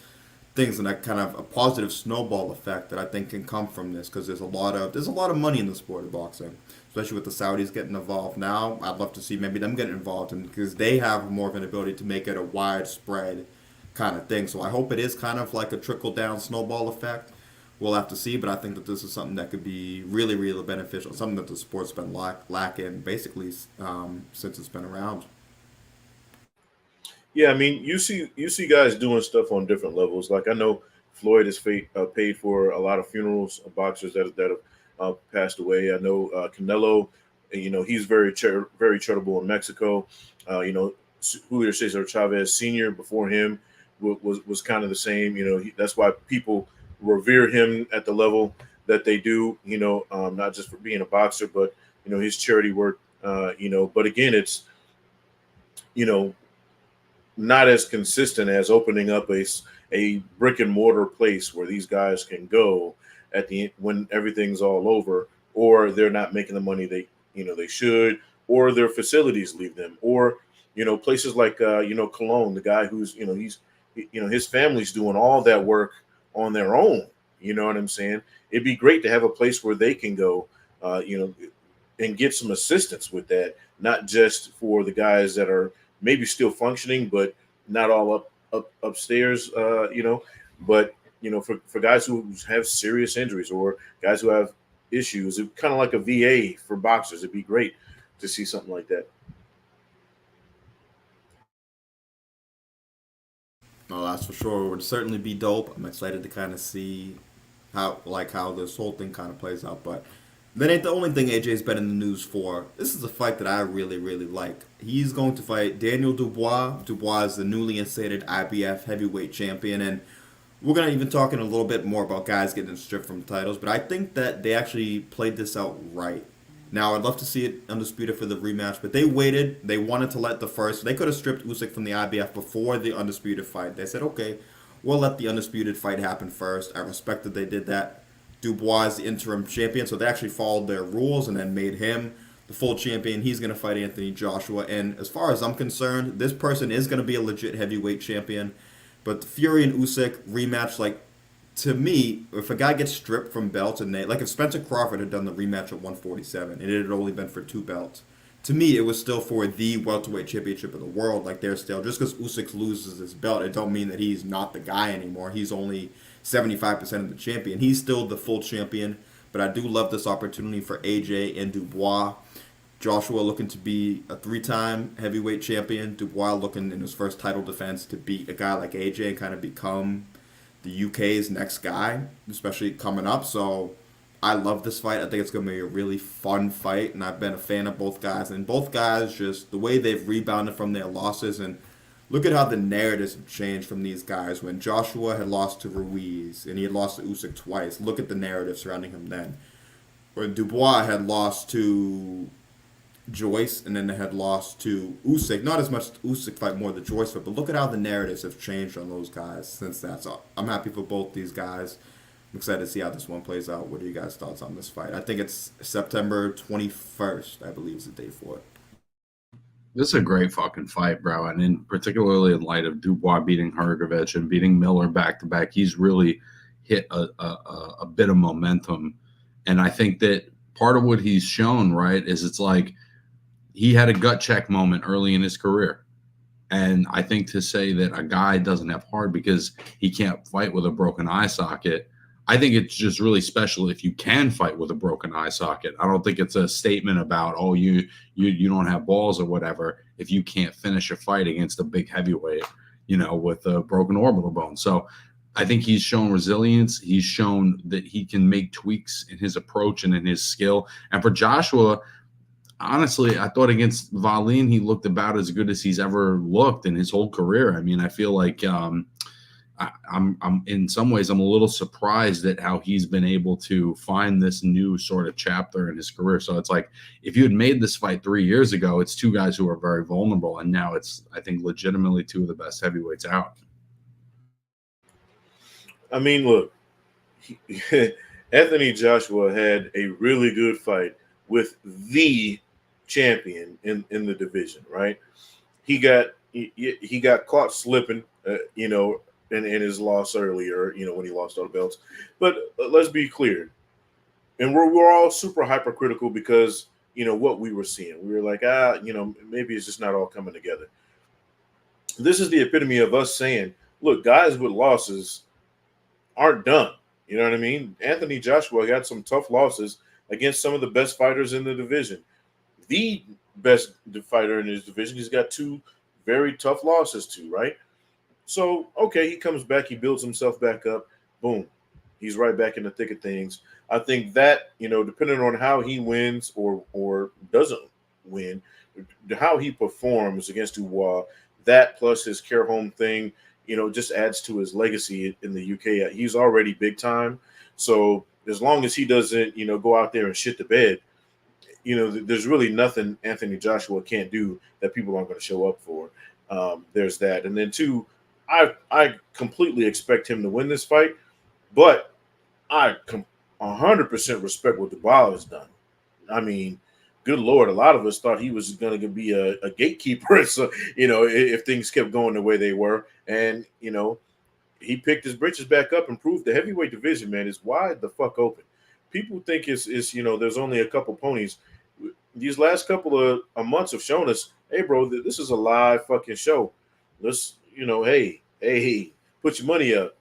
Speaker 1: things, and that kind of a positive snowball effect that I think can come from this, because there's a lot of money in the sport of boxing, especially with the Saudis getting involved now. I'd love to see maybe them get involved, and because they have more of an ability to make it a widespread kind of thing. So I hope it is kind of like a trickle down snowball effect. We'll have to see, but I think that this is something that could be really, really beneficial. Something that the sport's been lacking basically since it's been around.
Speaker 2: Yeah, I mean, you see guys doing stuff on different levels. Like, I know Floyd has paid for a lot of funerals of boxers that have passed away. I know Canelo, he's very charitable in Mexico. Julio Cesar Chavez Sr. before him was kind of the same. That's why people revere him at the level that they do. Not just for being a boxer, but his charity work. But again, it's not as consistent as opening up a brick and mortar place where these guys can go at the end when everything's all over, or they're not making the money they should, or their facilities leave them, or places like Cologne, the guy who's his family's doing all that work on their own. You know what I'm saying? It'd be great to have a place where they can go, and get some assistance with that, not just for the guys that are maybe still functioning, but not all upstairs, but for guys who have serious injuries or guys who have issues, it's kind of like a VA for boxers. It'd be great to see something like that.
Speaker 1: No, that's for sure. It would certainly be dope. I'm excited to kind of see how this whole thing kind of plays out. But that ain't the only thing AJ's been in the news for. This is a fight that I really, really like. He's going to fight Daniel Dubois. Dubois is the newly instated IBF heavyweight champion, and we're going to even talking a little bit more about guys getting stripped from titles, but I think that they actually played this out right. Now, I'd love to see it undisputed for the rematch, but they waited. They wanted to let they could have stripped Usyk from the IBF before the undisputed fight. They said, okay, we'll let the undisputed fight happen first. I respect that they did that. Dubois is the interim champion, so they actually followed their rules and then made him the full champion. He's going to fight Anthony Joshua, and as far as I'm concerned, this person is going to be a legit heavyweight champion. But the Fury and Usyk rematch, to me, if a guy gets stripped from belts and if Spencer Crawford had done the rematch at 147 and it had only been for 2 belts, to me it was still for the welterweight championship of the world. They're still, just because Usyk loses his belt, it don't mean that he's not the guy anymore. He's only 75% of the champion. He's still the full champion. But I do love this opportunity for AJ and Dubois. Joshua looking to be a 3-time heavyweight champion. Dubois looking in his first title defense to beat a guy like AJ and kind of become the UK's next guy, especially coming up. So I love this fight. I think it's going to be a really fun fight, and I've been a fan of both guys. And both guys, just the way they've rebounded from their losses, and look at how the narratives have changed from these guys. When Joshua had lost to Ruiz and he had lost to Usyk twice, look at the narrative surrounding him then. When Dubois had lost to Joyce and then they had lost to Usyk. Not as much Usyk fight, more the Joyce fight, but look at how the narratives have changed on those guys since that. So I'm happy for both these guys. I'm excited to see how this one plays out. What are you guys' thoughts on this fight? I think it's September 21st, I believe is the date for it.
Speaker 3: This is a great fucking fight, bro. And particularly in light of Dubois beating Hrgovic and beating Miller back-to-back, he's really hit a bit of momentum. And I think that part of what he's shown, right, is it's like he had a gut check moment early in his career. And I think to say that a guy doesn't have heart because he can't fight with a broken eye socket, I think it's just really special if you can fight with a broken eye socket. I don't think it's a statement about, oh, you don't have balls or whatever if you can't finish a fight against a big heavyweight, with a broken orbital bone. So I think he's shown resilience. He's shown that he can make tweaks in his approach and in his skill. And for Joshua, honestly, I thought against Wallin, he looked about as good as he's ever looked in his whole career. I mean, I feel like I'm in some ways, I'm a little surprised at how he's been able to find this new sort of chapter in his career. So it's like, if you had made this fight 3 years ago, it's 2 guys who are very vulnerable. And now it's, I think, legitimately 2 of the best heavyweights out.
Speaker 2: I mean, look, Anthony Joshua had a really good fight with the champion in the division, right? He got caught slipping, in his loss earlier, when he lost all the belts. But let's be clear, and we're all super hypercritical because what we were seeing. We were like, maybe it's just not all coming together. This is the epitome of us saying, look, guys with losses aren't done. You know what I mean? Anthony Joshua got some tough losses against some of the best fighters in the division. The best fighter in his division, he's got 2 very tough losses to, right? So, okay, he comes back, he builds himself back up. boom, he's right back in the thick of things. I think that, depending on how he wins or doesn't win, how he performs against Dubois, that plus his care home thing, just adds to his legacy in the UK. He's already big time. So as long as he doesn't, go out there and shit the bed, there's really nothing Anthony Joshua can't do that people aren't going to show up for. There's that. And then two, I completely expect him to win this fight, but I 100% respect what Dubois has done. I mean, good Lord, a lot of us thought he was going to be a gatekeeper. So, if things kept going the way they were. And, he picked his britches back up and proved the heavyweight division, man, is wide the fuck open. People think it's there's only a couple ponies. These last couple of months have shown us, hey, bro, this is a live fucking show. Let's, hey, put your money up.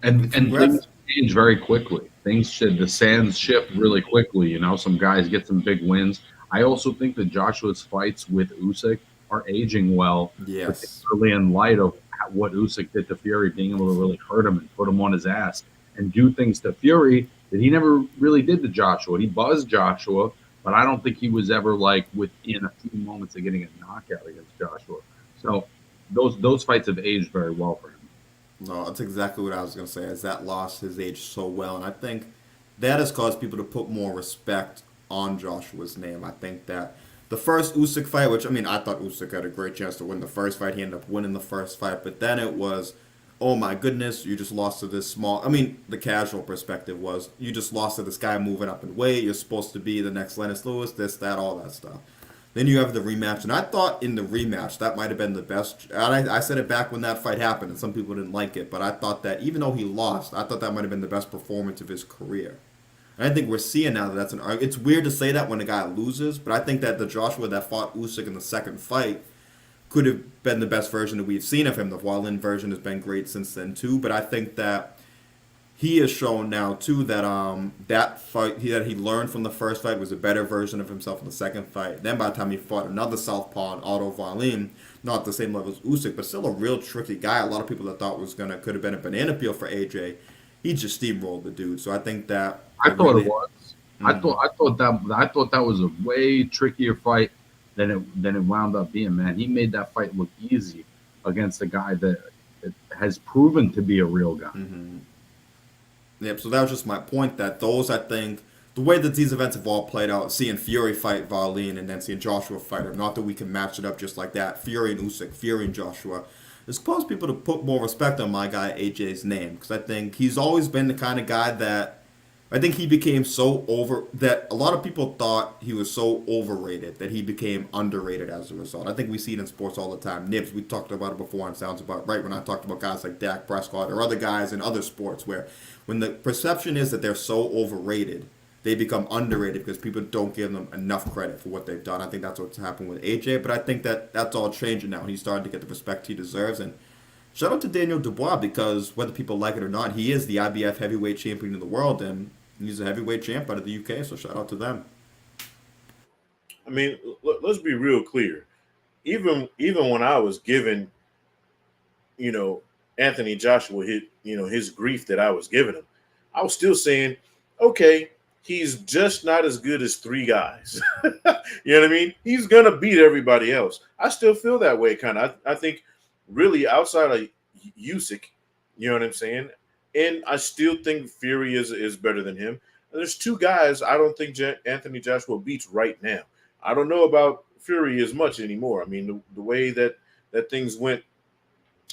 Speaker 3: And things change very quickly. The sands shift really quickly. Some guys get some big wins. I also think that Joshua's fights with Usyk are aging well,
Speaker 1: Yes.
Speaker 3: particularly in light of what Usyk did to Fury, being able to really hurt him and put him on his ass and do things to Fury that he never really did to Joshua. He buzzed Joshua, but I don't think he was ever like within a few moments of getting a knockout against Joshua. So those fights have aged very well for him.
Speaker 1: No, that's exactly what I was going to say, is that loss has aged so well. And I think that has caused people to put more respect on Joshua's name. I think that the first Usyk fight, which, I thought Usyk had a great chance to win the first fight. He ended up winning the first fight. But then it was, oh my goodness, you just lost to this small. The casual perspective was, you just lost to this guy moving up in weight. You're supposed to be the next Lennox Lewis, this, that, all that stuff. Then you have the rematch, and I thought in the rematch that might have been the best. And I said it back when that fight happened, and some people didn't like it, but I thought that even though he lost, I thought that might have been the best performance of his career. And I think we're seeing now that that's an argument. It's weird to say that when a guy loses, but I think that the Joshua that fought Usyk in the second fight could have been the best version that we've seen of him. The Wallin version has been great since then too, but I think that he has shown now too that that fight that he learned from the first fight was a better version of himself in the second fight. Then by the time he fought another southpaw, Otto Wallin, not the same level as Usyk, but still a real tricky guy. A lot of people that thought could have been a banana peel for AJ, he just steamrolled the dude. So I think that
Speaker 3: I thought it was. I thought that was a way trickier fight than it wound up being. Man, he made that fight look easy against a guy that has proven to be a real guy.
Speaker 1: Mm-hmm. Yep, so that was just my point, that those, I think, the way that these events have all played out, seeing Fury fight Wallin and then seeing Joshua fight him, not that we can match it up just like that, Fury and Usyk, Fury and Joshua, has caused people to put more respect on my guy AJ's name, because I think he's always been the kind of guy that, I think he became so that a lot of people thought he was so overrated that he became underrated as a result. I think we see it in sports all the time. Nibs, we talked about it before on Sounds About Right when I talked about guys like Dak Prescott or other guys in other sports where when the perception is that they're so overrated, they become underrated because people don't give them enough credit for what they've done. I think that's what's happened with AJ, but I think that that's all changing now. He's starting to get the respect he deserves, and shout out to Daniel Dubois, because whether people like it or not, he is the IBF heavyweight champion of the world, and he's a heavyweight champ out of the UK, so shout out to them.
Speaker 2: Let's be real clear. Even when I was given, Anthony Joshua his grief that I was giving him, I was still saying, okay, he's just not as good as three guys. You know what I mean? He's gonna beat everybody else. I still feel that way, kind of. I think really outside of Usyk, you know what I'm saying? And I still think Fury is better than him. And there's two guys I don't think Anthony Joshua beats right now. I don't know about Fury as much anymore. The way that things went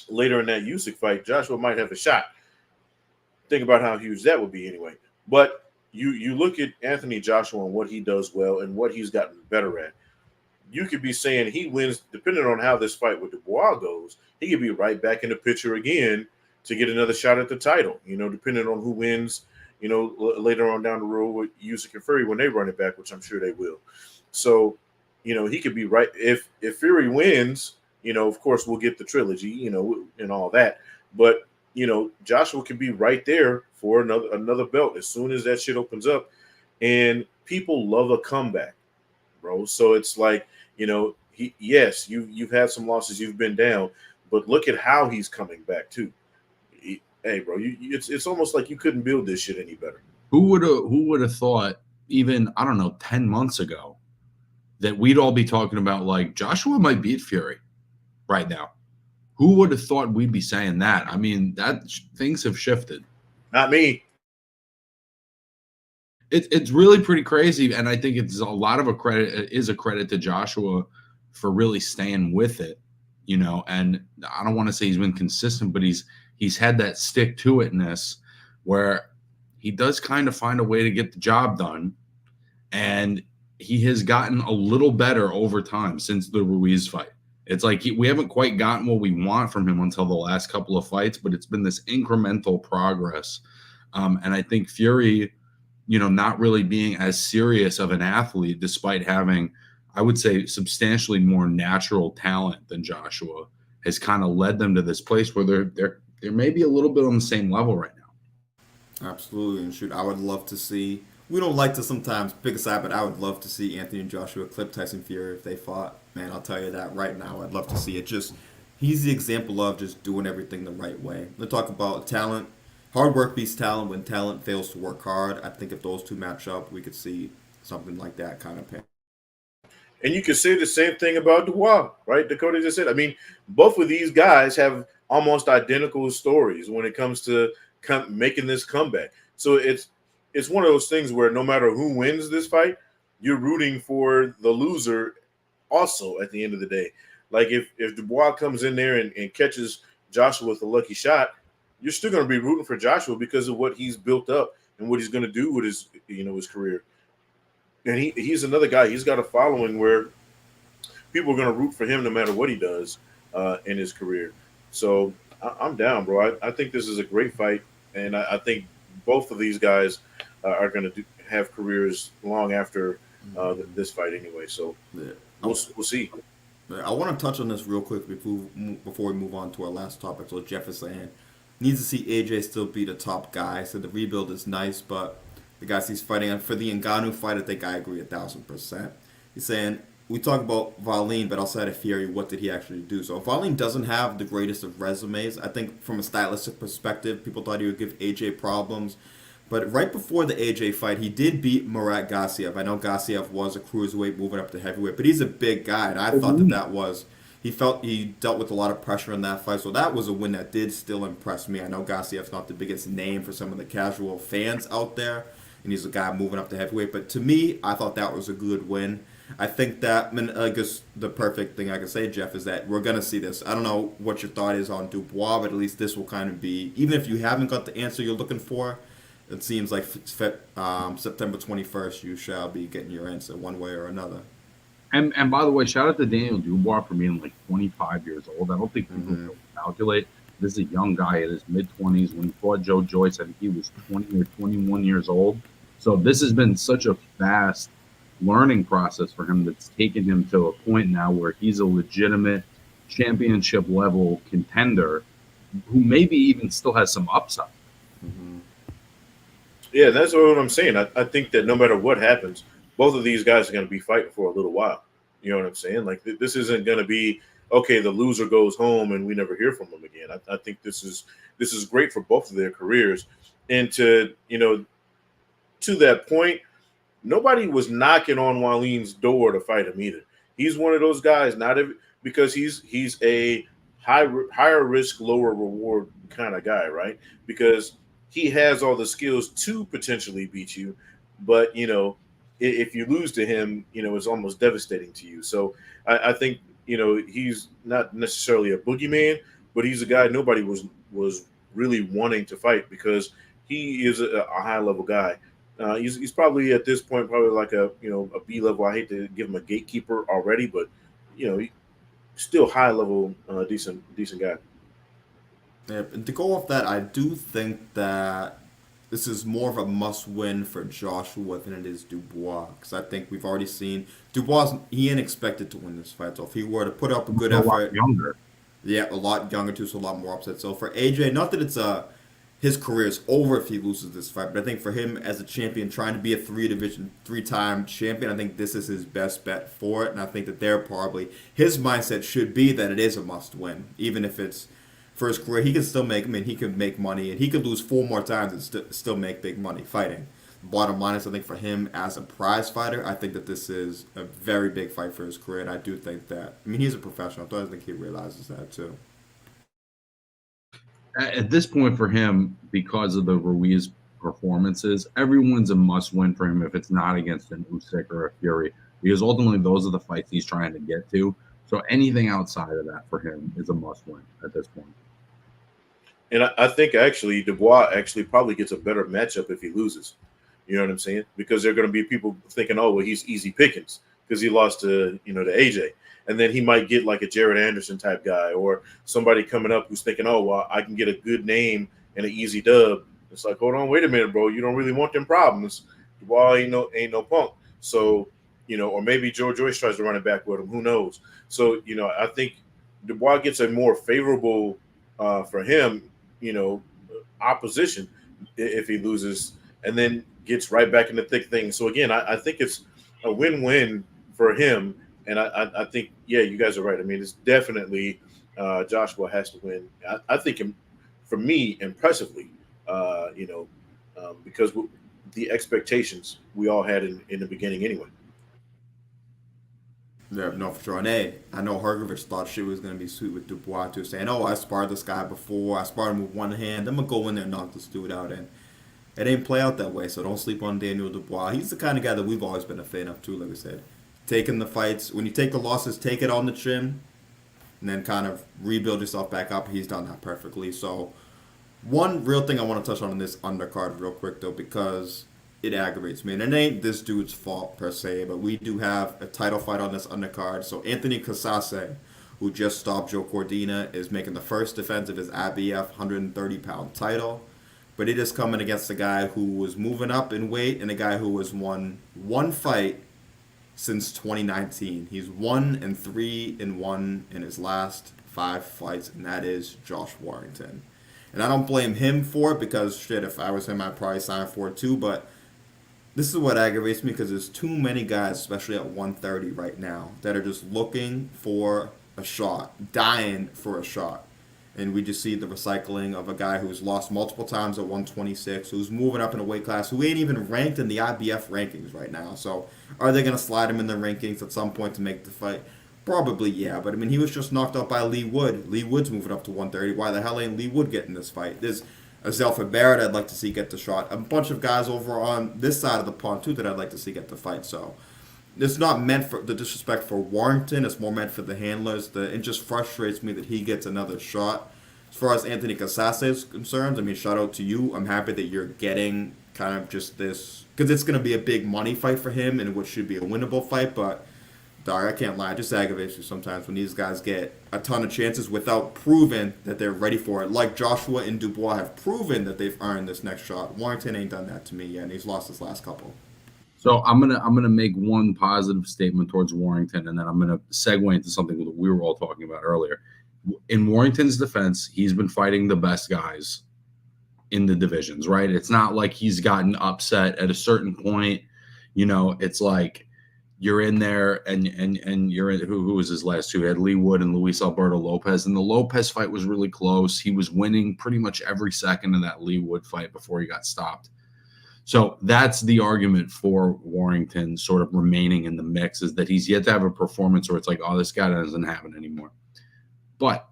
Speaker 2: later in that Usyk fight, Joshua might have a shot. Think about how huge that would be anyway. But you look at Anthony Joshua and what he does well and what he's gotten better at. You could be saying he wins, depending on how this fight with Dubois goes, he could be right back in the picture again to get another shot at the title, depending on who wins, later on down the road with Usyk and Fury when they run it back, which I'm sure they will. So, he could be right. If Fury wins, of course we'll get the trilogy, and all that. But, Joshua could be right there for another belt as soon as that shit opens up. And people love a comeback, bro. So it's like, you've had some losses, you've been down, but look at how he's coming back too. hey, bro, it's almost like you couldn't build this shit any better.
Speaker 3: Who would have thought even, I don't know, 10 months ago that we'd all be talking about like Joshua might beat Fury right now? Who would have thought we'd be saying that? I mean, things have shifted.
Speaker 2: Not me.
Speaker 3: It's really pretty crazy, and I think it's a lot of a credit to Joshua for really staying with it, you know. And I don't want to say he's been consistent, but he's had that stick to itness where he does kind of find a way to get the job done, and he has gotten a little better over time since the Ruiz fight. It's like we haven't quite gotten what we want from him until the last couple of fights, but it's been this incremental progress. And I think Fury, you know, not really being as serious of an athlete, despite having, I would say, substantially more natural talent than Joshua, has kind of led them to this place where they're maybe a little bit on the same level right now.
Speaker 1: Absolutely, and shoot, I would love to see. We don't like to sometimes pick a side, but I would love to see Anthony and Joshua clip Tyson Fury if they fought. Man, I'll tell you that right now. I'd love to see it. Just he's the example of just doing everything the right way. Let's talk about talent. Hard work beats talent when talent fails to work hard. I think if those two match up, we could see something like that kind of pair.
Speaker 2: And you could say the same thing about Dubois, right? Dakota just said. I mean, both of these guys have almost identical stories when it comes to making this comeback. So it's one of those things where no matter who wins this fight, you're rooting for the loser also at the end of the day. Like if Dubois comes in there and catches Joshua with a lucky shot, you're still going to be rooting for Joshua because of what he's built up and what he's going to do with his, you know, his career. And he's another guy. He's got a following where people are going to root for him no matter what he does in his career. So I'm down, bro. I think this is a great fight, and I think both of these guys are going to have careers long after this fight anyway. So
Speaker 1: Yeah.
Speaker 2: we'll see.
Speaker 1: I want to touch on this real quick before we move on to our last topic. So Jeff is saying needs to see AJ still be the top guy. So the rebuild is nice, but the guys he's fighting on for the Ngannou fight, I think I agree 1,000%. He's saying we talk about Valine, but outside of Fury, what did he actually do? So Valine doesn't have the greatest of resumes. I think from a stylistic perspective, people thought he would give AJ problems. But right before the AJ fight, he did beat Murat Gassiev. I know Gassiev was a cruiserweight moving up to heavyweight, but he's a big guy, and I thought that was... He felt he dealt with a lot of pressure in that fight, so that was a win that did still impress me. I know Gassiev's not the biggest name for some of the casual fans out there, and he's a guy moving up to heavyweight. But to me, I thought that was a good win. I think that, I mean, I guess the perfect thing I can say, Jeff, is that we're going to see this. I don't know what your thought is on Dubois, but at least this will kind of be, even if you haven't got the answer you're looking for, it seems like September 21st, you shall be getting your answer one way or another.
Speaker 3: And by the way, shout out to Daniel Dubois for being like 25 years old. I don't think people calculate. This is a young guy in his mid-20s. When he fought Joe Joyce, I think he was 20 or 21 years old. So this has been such a fast learning process for him that's taken him to a point now where he's a legitimate championship level contender who maybe even still has some upside.
Speaker 1: Mm-hmm.
Speaker 2: Yeah, that's what I'm saying. I think that no matter what happens, both of these guys are going to be fighting for a little while. You know what I'm saying? Like this isn't going to be, okay, the loser goes home and we never hear from him again. I think this is great for both of their careers. And to that point, nobody was knocking on Waleem's door to fight him either. He's one of those guys, because he's a higher risk, lower reward kind of guy, right? Because he has all the skills to potentially beat you, but if you lose to him, it's almost devastating to you. So I think he's not necessarily a boogeyman, but he's a guy nobody was really wanting to fight because he is a high level guy. He's probably at this point like a B level. I hate to give him a gatekeeper already, but he's still high level, decent guy.
Speaker 1: Yeah, and to go off that, I do think that this is more of a must-win for Joshua than it is Dubois, because I think we've already seen Dubois. He ain't expected to win this fight, so if he were to put up a good effort,
Speaker 3: a lot younger.
Speaker 1: Yeah, a lot younger too, so a lot more upset. So for AJ, not that it's his career is over if he loses this fight, but I think for him as a champion, trying to be a three-time champion, I think this is his best bet for it, and I think that his mindset should be that it is a must-win, even if it's for his career, he can still make. I mean, he could make money, and he could lose 4 more times and still make big money fighting. Bottom line is, I think for him as a prize fighter, I think that this is a very big fight for his career, and I do think that. I mean, he's a professional, so I think he realizes that too.
Speaker 3: At this point for him, because of the Ruiz performances, everyone's a must-win for him if it's not against an Usyk or a Fury, because ultimately those are the fights he's trying to get to. So anything outside of that for him is a must-win at this point.
Speaker 2: And I think actually Dubois actually probably gets a better matchup if he loses. You know what I'm saying? Because there are going to be people thinking, oh, well, he's easy pickings because he lost to AJ. And then he might get like a Jared Anderson type guy or somebody coming up who's thinking, oh, well, I can get a good name and an easy dub. It's like, hold on, wait a minute, bro. You don't really want them problems. Dubois ain't no punk. So, or maybe Joe Joyce tries to run it back with him. Who knows? So, I think Dubois gets a more favorable for him, opposition if he loses and then gets right back in the thick things. So, again, I think it's a win-win for him. And I think, yeah, you guys are right. I mean, it's definitely Joshua has to win. I think, for me, impressively, because the expectations we all had in the beginning anyway.
Speaker 1: Yeah, no, for sure. And hey, I know Hergovich thought shit was going to be sweet with Dubois too, saying, oh, I sparred this guy before. I sparred him with one hand. I'm going to go in there and knock this dude out. And it ain't play out that way, so don't sleep on Daniel Dubois. He's the kind of guy that we've always been a fan of too, like I said. Taking the fights, when you take the losses, take it on the chin, and then kind of rebuild yourself back up. He's done that perfectly. So, one real thing I want to touch on this undercard real quick, though, because it aggravates me. And it ain't this dude's fault, per se, but we do have a title fight on this undercard. So, Anthony Casase, who just stopped Joe Cordina, is making the first defense of his IBF 130-pound title. But it is coming against a guy who was moving up in weight and a guy who has won one fight since 2019. He's 1-3-1 in his last 5 fights, and that is Josh Warrington. And I don't blame him for it because, shit, if I was him, I'd probably sign for it too. But this is what aggravates me because there's too many guys, especially at 130 right now, that are just looking for a shot, dying for a shot. And we just see the recycling of a guy who's lost multiple times at 126, who's moving up in a weight class, who ain't even ranked in the IBF rankings right now. So are they going to slide him in the rankings at some point to make the fight? Probably, yeah. But, I mean, he was just knocked out by Lee Wood. Lee Wood's moving up to 130. Why the hell ain't Lee Wood getting this fight? There's a Zelfa Barrett I'd like to see get the shot. A bunch of guys over on this side of the pond, too, that I'd like to see get the fight. So it's not meant for the disrespect for Warrington. It's more meant for the handlers. It just frustrates me that he gets another shot. As far as Anthony Casase is concerned, I mean, shout out to you. I'm happy that you're getting kind of just this, because it's going to be a big money fight for him and what should be a winnable fight. But, dog, I can't lie. It just aggravates me sometimes when these guys get a ton of chances without proving that they're ready for it. Like Joshua and Dubois have proven that they've earned this next shot. Warrington ain't done that to me yet, and he's lost his last couple.
Speaker 3: So I'm gonna make one positive statement towards Warrington, and then I'm gonna segue into something that we were all talking about earlier. In Warrington's defense, he's been fighting the best guys in the divisions, right? It's not like he's gotten upset at a certain point. It's like you're in there and you're in, who was his last two? He had Lee Wood and Luis Alberto Lopez, and the Lopez fight was really close. He was winning pretty much every second of that Lee Wood fight before he got stopped. So that's the argument for Warrington sort of remaining in the mix, is that he's yet to have a performance where it's like, oh, this guy doesn't have it anymore. But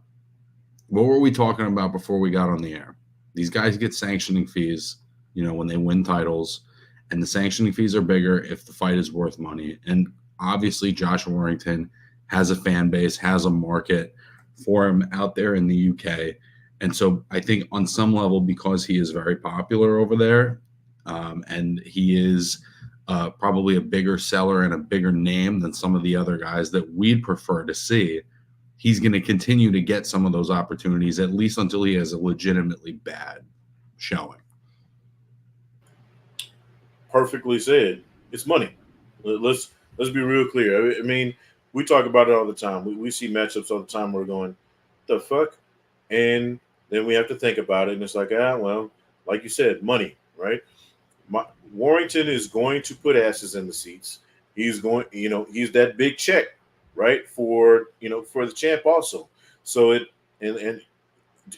Speaker 3: what were we talking about before we got on the air? These guys get sanctioning fees, when they win titles, and the sanctioning fees are bigger if the fight is worth money. And obviously Josh Warrington has a fan base, has a market for him out there in the UK. And so I think on some level, because he is very popular over there, and he is probably a bigger seller and a bigger name than some of the other guys that we'd prefer to see, he's going to continue to get some of those opportunities, at least until he has a legitimately bad showing.
Speaker 2: Perfectly said. It's money. Let's be real clear. I mean, we talk about it all the time. We see matchups all the time. We're going, the fuck? And then we have to think about it. And it's like, well, like you said, money, right? Warrington is going to put asses in the seats. He's going, he's that big check, right? For the champ also. So and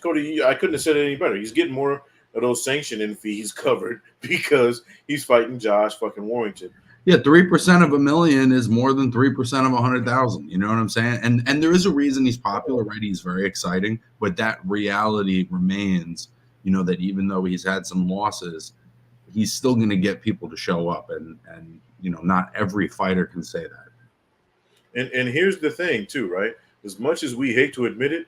Speaker 2: Cody, I couldn't have said it any better. He's getting more of those sanctioning fees covered because he's fighting Josh fucking Warrington.
Speaker 3: Yeah, 3% of a million is more than 3% of 100,000. You know what I'm saying? And there is a reason he's popular, right? He's very exciting, but that reality remains, you know, that even though he's had some losses, he's still going to get people to show up, and you know, not every fighter can say that.
Speaker 2: And here's the thing too, right? As much as we hate to admit it,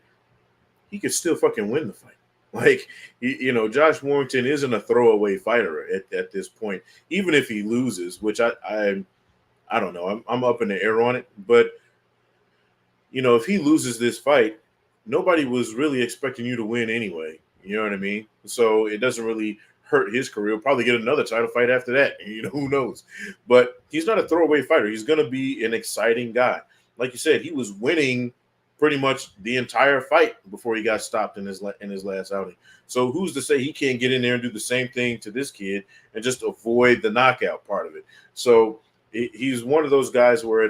Speaker 2: he could still fucking win the fight. Like, you know, Josh Warrington isn't a throwaway fighter at this point, even if he loses, which I don't know. I'm up in the air on it. But, you know, if he loses this fight, nobody was really expecting you to win anyway. You know what I mean? So it doesn't really hurt his career. He'll probably get another title fight after that. You know, who knows? But he's not a throwaway fighter. He's going to be an exciting guy. Like you said, he was winning pretty much the entire fight before he got stopped in his last outing. So who's to say he can't get in there and do the same thing to this kid and just avoid the knockout part of it? So he's one of those guys where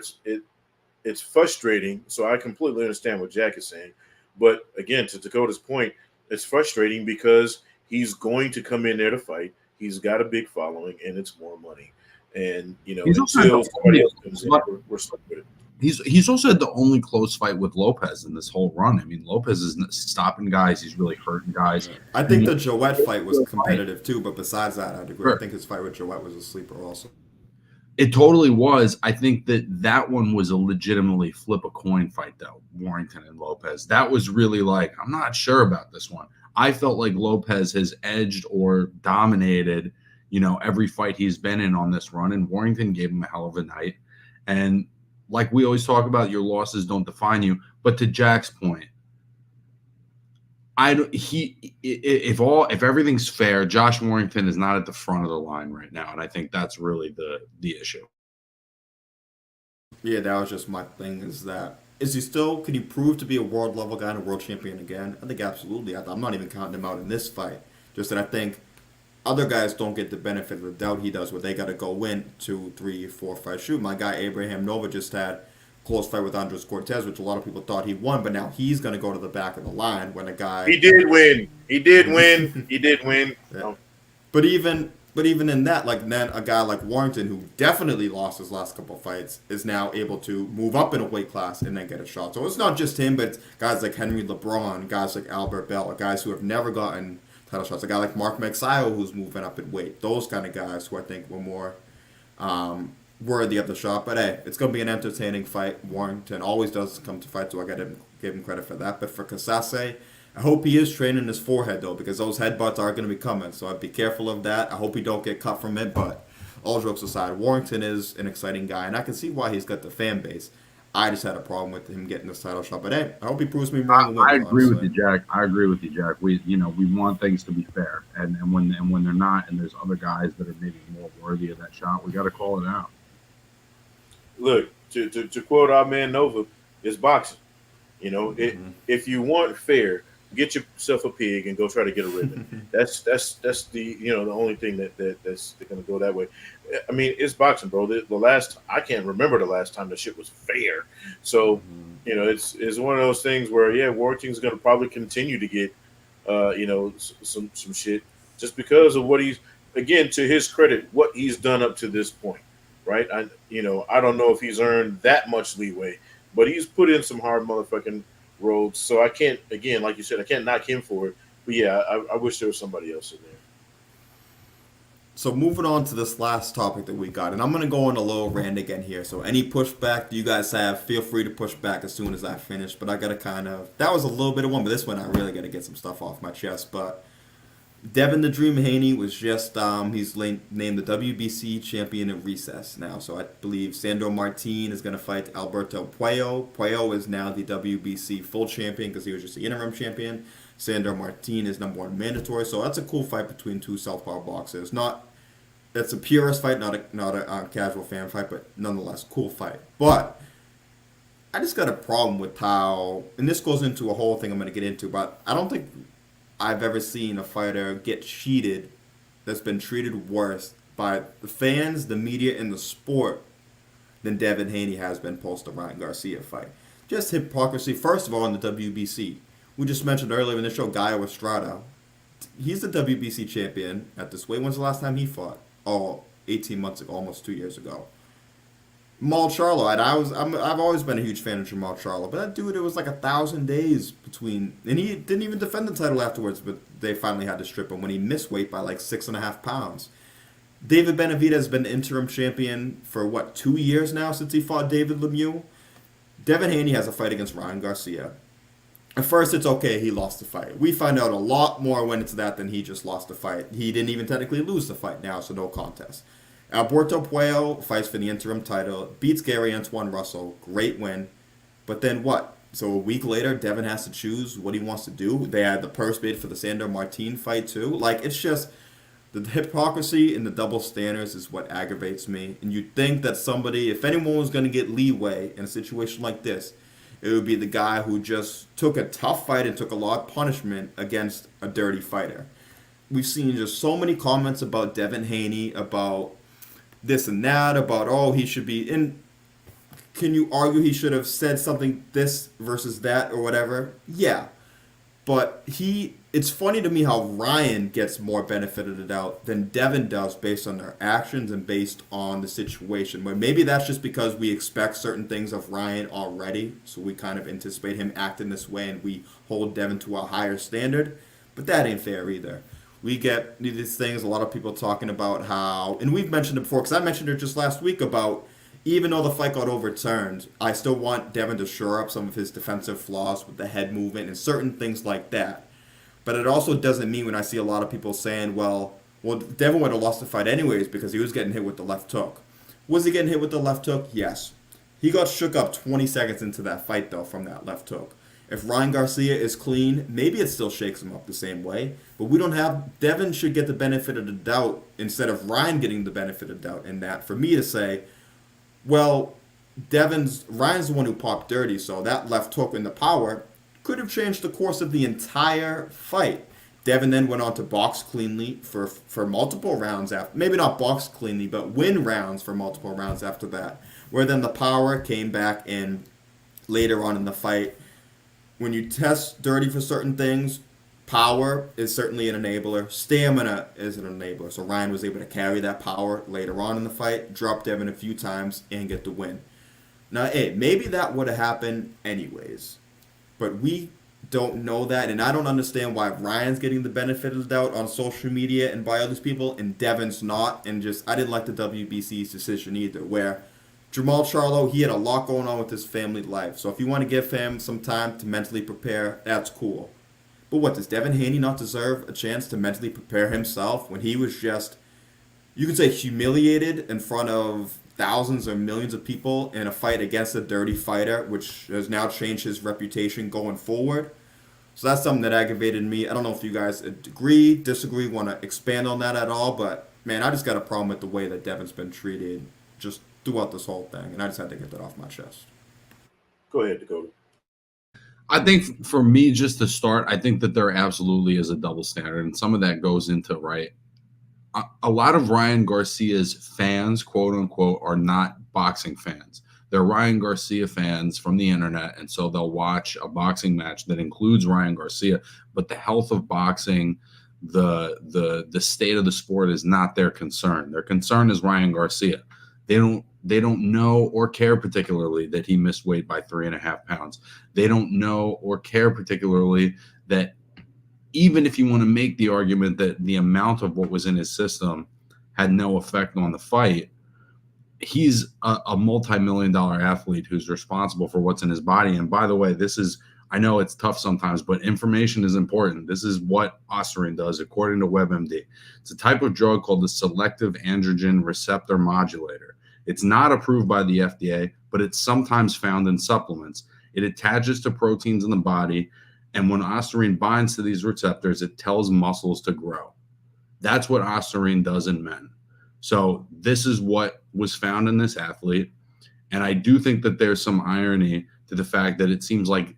Speaker 2: it's frustrating. So I completely understand what Jack is saying. But again, to Dakota's point, it's frustrating because he's going to come in there to fight. He's got a big following, and it's more money. And, you know, until somebody else comes in, we're stuck with it.
Speaker 3: He's also had the only close fight with Lopez in this whole run. I mean, Lopez is stopping guys. He's really hurting guys.
Speaker 1: I think the Joet fight was competitive too, but besides that, I'd agree. Sure. I think his fight with Joet was a sleeper also.
Speaker 3: It totally was. I think that one was a legitimately flip a coin fight, though, Warrington and Lopez. That was really like, I'm not sure about this one. I felt like Lopez has edged or dominated, you know, every fight he's been in on this run, and Warrington gave him a hell of a night. And like we always talk about, your losses don't define you. But to Jack's point, if everything's fair, Josh Warrington is not at the front of the line right now, and I think that's really the issue.
Speaker 1: Yeah, that was just my thing. Is he still? Can he prove to be a world level guy and a world champion again? I think absolutely. I'm not even counting him out in this fight. Just that I think other guys don't get the benefit of the doubt he does, where they got to go win 2, 3, 4 fights. Shoot, my guy Abraham Nova just had a close fight with Andres Cortez, which a lot of people thought he won, but now he's going to go to the back of the line when a guy.
Speaker 2: He did win. He did win. He did win.
Speaker 1: Yeah. Oh. But even in that, like, then a guy like Warrington, who definitely lost his last couple of fights, is now able to move up in a weight class and then get a shot. So it's not just him, but it's guys like Henry LeBron, guys like Albert Bell, guys who have never gotten title shots. A guy like Mark Magsayo, who's moving up in weight. Those kind of guys who I think were more worthy of the shot. But hey, it's going to be an entertaining fight. Warrington always does come to fight, so I got to give him credit for that. But for Kasase, I hope he is training his forehead, though, because those headbutts are going to be coming. So I'd be careful of that. I hope he don't get cut from it. But all jokes aside, Warrington is an exciting guy, and I can see why he's got the fan base. I just had a problem with him getting this title shot. But hey, I hope he proves me wrong.
Speaker 3: I agree with you, Jack. We want things to be fair, and when they're not, and there's other guys that are maybe more worthy of that shot, we got to call it out.
Speaker 2: Look, to quote our man Nova, it's boxing. You know, if you want fair, get yourself a pig and go try to get a ribbon. that's the the only thing that's going to go that way. I mean, it's boxing, bro. I can't remember the last time the shit was fair. So it's one of those things where Warrington's going to probably continue to get some shit just because of what he's, again, to his credit, what he's done up to this point, right? I don't know if he's earned that much leeway, but he's put in some hard motherfucking roads. So I can't, again, like you said, I can't knock him for it. But yeah, I wish there was somebody else in there.
Speaker 1: So moving on to this last topic that we got, and I'm going to go on a little rant again here. So any pushback you guys have, feel free to push back as soon as I finish. But I got to that was a little bit of one, but this one I really got to get some stuff off my chest. But Devin the Dream Haney was just, he's named the WBC champion in recess now. So I believe Sandor Martin is going to fight Alberto Pacquiao. Pacquiao is now the WBC full champion because he was just the interim champion. Sandor Martin is number 1 mandatory. So that's a cool fight between two southpaw boxers. That's a purist fight, not a casual fan fight, but nonetheless, cool fight. But I just got a problem with how, and this goes into a whole thing I'm going to get into, but I don't think I've ever seen a fighter get cheated that's been treated worse by the fans, the media, and the sport than Devin Haney has been post the Ryan Garcia fight. Just hypocrisy. First of all, in the WBC, We just mentioned earlier in the show, Gaio Estrada. He's the WBC champion at this weight. When's the last time he fought? Oh, 18 months ago, almost 2 years ago. Jamal Charlo, and I've always been a huge fan of Jamal Charlo, but that dude, it was like 1,000 days between, and he didn't even defend the title afterwards. But they finally had to strip him when he missed weight by like 6.5 pounds. David Benavidez has been interim champion for what, 2 years now since he fought David Lemieux. Devin Haney has a fight against Ryan Garcia. At first, it's okay, he lost the fight. We find out a lot more when it's that than he just lost the fight. He didn't even technically lose the fight now, so no contest. Alberto Pacquiao fights for the interim title, beats Gary Antoine Russell, great win. But then what? So a week later, Devin has to choose what he wants to do. They had the purse bid for the Sandor Martin fight too. Like, it's just, the hypocrisy and the double standards is what aggravates me. And you'd think that somebody, if anyone was going to get leeway in a situation like this, it would be the guy who just took a tough fight and took a lot of punishment against a dirty fighter. We've seen just so many comments about Devin Haney, about this and that, about, oh, he should be in. Can you argue he should have said something this versus that or whatever? Yeah. But it's funny to me how Ryan gets more benefit of the doubt than Devin does based on their actions and based on the situation. But maybe that's just because we expect certain things of Ryan already, so we kind of anticipate him acting this way and we hold Devin to a higher standard. But that ain't fair either. We get these things, a lot of people talking about how, and we've mentioned it before, because I mentioned it just last week about, even though the fight got overturned, I still want Devin to shore up some of his defensive flaws with the head movement and certain things like that. But it also doesn't mean when I see a lot of people saying, well, Devin would have lost the fight anyways because he was getting hit with the left hook. Was he getting hit with the left hook? Yes. He got shook up 20 seconds into that fight, though, from that left hook. If Ryan Garcia is clean, maybe it still shakes him up the same way. But we don't have... Devin should get the benefit of the doubt instead of Ryan getting the benefit of the doubt in that. For me to say, well, Ryan's the one who popped dirty, so that left hook and the power could have changed the course of the entire fight. Devin then went on to box cleanly for multiple rounds after. Maybe not box cleanly, but win rounds for multiple rounds after that. Where then the power came back in later on in the fight. When you test dirty for certain things, power is certainly an enabler. Stamina is an enabler. So Ryan was able to carry that power later on in the fight, drop Devin a few times, and get the win. Now, hey, maybe that would have happened anyways. But we don't know that, and I don't understand why Ryan's getting the benefit of the doubt on social media and by other people, and Devin's not. And just, I didn't like the WBC's decision either, where Jamal Charlo, he had a lot going on with his family life. So if you want to give him some time to mentally prepare, that's cool. But what, does Devin Haney not deserve a chance to mentally prepare himself when he was just, you could say, humiliated in front of thousands or millions of people in a fight against a dirty fighter, which has now changed his reputation going forward? So that's something that aggravated me. I don't know if you guys agree, disagree, want to expand on that at all, but man, I just got a problem with the way that Devin's been treated just throughout this whole thing, and I just had to get that off my chest.
Speaker 2: Go ahead, Dakota.
Speaker 3: I think for me, just to start, I think that there absolutely is a double standard, and some of that goes into, right, a lot of Ryan Garcia's fans, quote unquote, are not boxing fans. They're Ryan Garcia fans from the internet, and so they'll watch a boxing match that includes Ryan Garcia, but the health of boxing, the state of the sport is not their concern. Their concern is Ryan Garcia. They don't know or care particularly that he missed weight by 3.5 pounds. They don't know or care particularly that, even if you want to make the argument that the amount of what was in his system had no effect on the fight, he's a multi-million-dollar athlete who's responsible for what's in his body. And by the way, I know it's tough sometimes, but information is important. This is what Osterine does, according to WebMD. It's a type of drug called the selective androgen receptor modulator. It's not approved by the FDA, but it's sometimes found in supplements. It attaches to proteins in the body, and when Osterine binds to these receptors, it tells muscles to grow. That's what Osterine does in men. So this is what was found in this athlete. And I do think that there's some irony to the fact that it seems like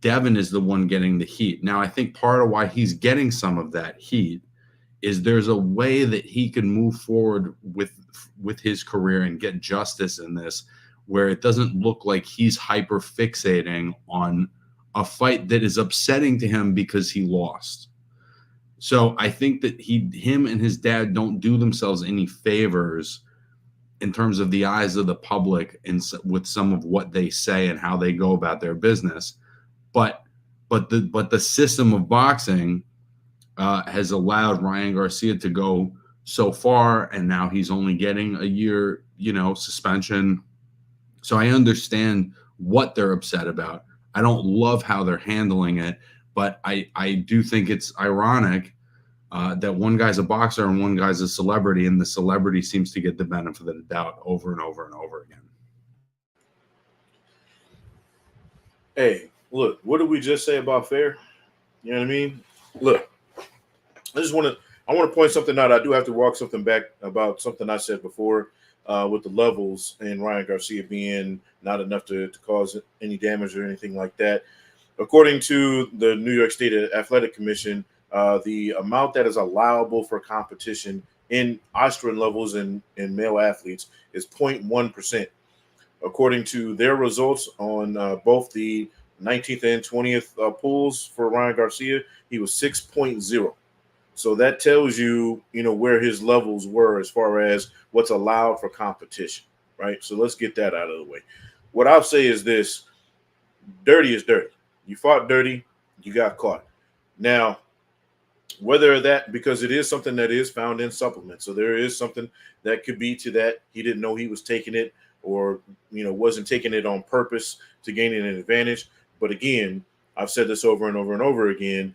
Speaker 3: Devin is the one getting the heat. Now, I think part of why he's getting some of that heat is there's a way that he can move forward with his career and get justice in this, where it doesn't look like he's hyper fixating on a fight that is upsetting to him because he lost. So I think that him and his dad don't do themselves any favors in terms of the eyes of the public and with some of what they say and how they go about their business. But the system of boxing has allowed Ryan Garcia to go so far, and now he's only getting a year, suspension. So I understand what they're upset about. I don't love how they're handling it, but I do think it's ironic that one guy's a boxer and one guy's a celebrity, and the celebrity seems to get the benefit of the doubt over and over and over again.
Speaker 2: Hey, look, what did we just say about fair? You know what I mean? Look, I want to point something out. I do have to walk something back about something I said before with the levels and Ryan Garcia being not enough to cause any damage or anything like that. According to the New York State Athletic Commission, the amount that is allowable for competition in Austrian levels in male athletes is 0.1%. According to their results on both the 19th and 20th pools for Ryan Garcia, he was 6.0. So that tells you, where his levels were as far as what's allowed for competition, right? So let's get that out of the way. What I'll say is this: dirty is dirty. You fought dirty, you got caught. Now, whether that, because it is something that is found in supplements, so there is something that could be to that. He didn't know he was taking it, or wasn't taking it on purpose to gain an advantage. But again, I've said this over and over and over again: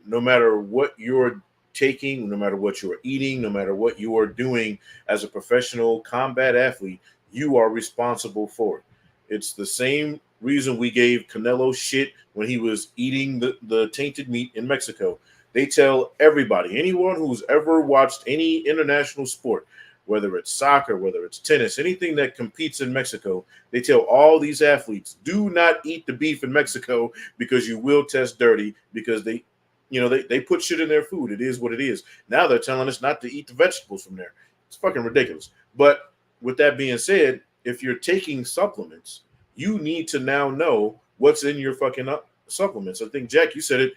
Speaker 2: no matter what you're taking, no matter what you're eating, no matter what you are doing as a professional combat athlete, you are responsible for it. It's the same reason we gave Canelo shit when he was eating the tainted meat in Mexico. They tell everybody, anyone who's ever watched any international sport, whether it's soccer, whether it's tennis, anything that competes in Mexico, they tell all these athletes, do not eat the beef in Mexico because you will test dirty, because they put shit in their food. It is what it is. Now they're telling us not to eat the vegetables from there. It's fucking ridiculous. But with that being said, if you're taking supplements, you need to now know what's in your fucking supplements. I think, Jack, you said it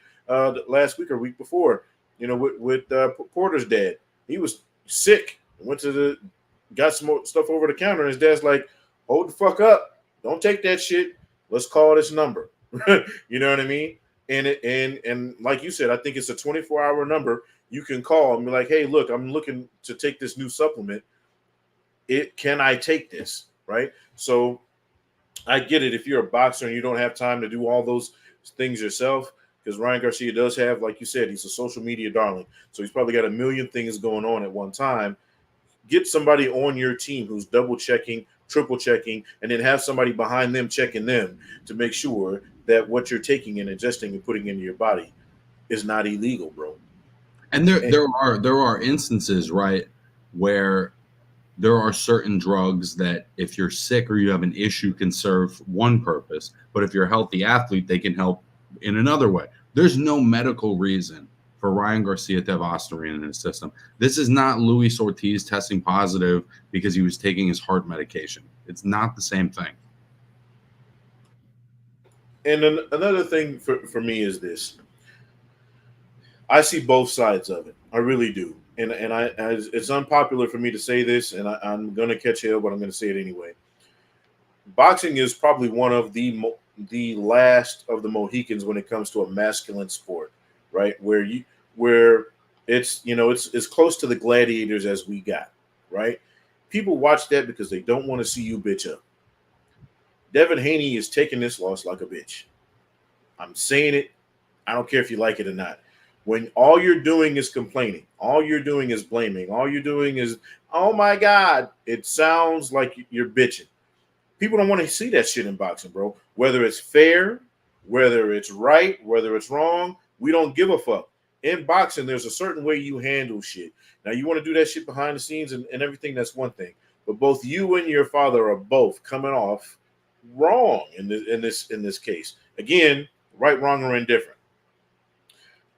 Speaker 2: last week or week before, with Porter's dad. He was sick. Got some more stuff over the counter, and his dad's like, hold the fuck up. Don't take that shit. Let's call this number. You know what I mean? And like you said, I think it's a 24-hour number you can call and be like, hey, look, I'm looking to take this new supplement. Can I take this? Right? So I get it if you're a boxer and you don't have time to do all those things yourself, because Ryan Garcia does have, like you said, he's a social media darling. So he's probably got a million things going on at one time. Get somebody on your team who's double checking, triple checking, and then have somebody behind them checking them to make sure that what you're taking and ingesting and putting into your body is not illegal, bro.
Speaker 3: And there are instances, right, where there are certain drugs that if you're sick or you have an issue can serve one purpose, but if you're a healthy athlete, they can help in another way. There's no medical reason for Ryan Garcia to have ostarine in his system. This is not Luis Ortiz testing positive because he was taking his heart medication. It's not the same thing.
Speaker 2: And another thing for me is this. I see both sides of it. I really do. And it's unpopular for me to say this, and I'm going to catch hell, but I'm going to say it anyway. Boxing is probably one of the last of the Mohicans when it comes to a masculine sport, right? Where it's it's close to the gladiators as we got, right? People watch that because they don't want to see you bitch up. Devin Haney is taking this loss like a bitch. I'm saying it. I don't care if you like it or not. When all you're doing is complaining, all you're doing is blaming, all you're doing is, oh my God, it sounds like you're bitching. People don't want to see that shit in boxing, bro. Whether it's fair, whether it's right, whether it's wrong, we don't give a fuck. In boxing, there's a certain way you handle shit. Now, you want to do that shit behind the scenes and everything, that's one thing. But both you and your father are both coming off wrong in this case. Again, right, wrong, or indifferent.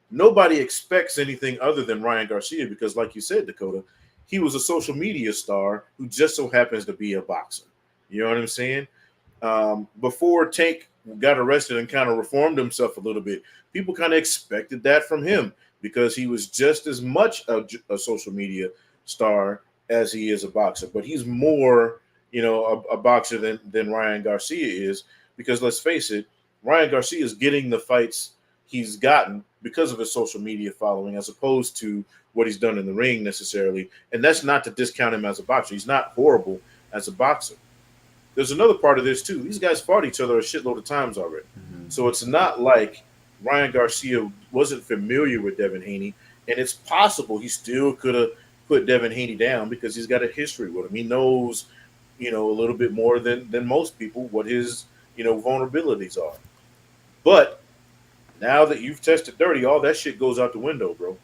Speaker 2: Nobody expects anything other than Ryan Garcia because, like you said, Dakota, he was a social media star who just so happens to be a boxer. You know what I'm saying? Before Tank got arrested and kind of reformed himself a little bit. People kind of expected that from him because he was just as much a social media star as he is a boxer, but he's more, a boxer than Ryan Garcia is, because let's face it, Ryan Garcia is getting the fights he's gotten because of his social media following, as opposed to what he's done in the ring necessarily. And that's not to discount him as a boxer. He's not horrible as a boxer. There's another part of this too. These guys fought each other a shitload of times already. Mm-hmm. So it's not like Ryan Garcia wasn't familiar with Devin Haney, and it's possible he still could have put Devin Haney down because he's got a history with him. He knows, a little bit more than most people what his, vulnerabilities are. But now that you've tested dirty, all that shit goes out the window, bro.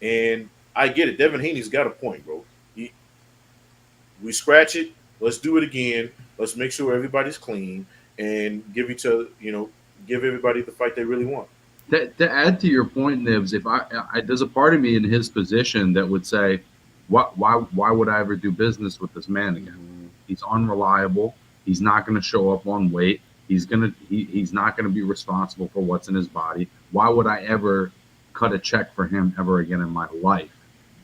Speaker 2: And I get it. Devin Haney's got a point, bro. We scratch it. Let's do it again. Let's make sure everybody's clean and give each other, give everybody the fight they really want.
Speaker 3: To add to your point, Nibs, if I there's a part of me in his position that would say, why would I ever do business with this man again? Mm-hmm. He's unreliable. He's not going to show up on weight. He's not going to be responsible for what's in his body. Why would I ever cut a check for him ever again in my life?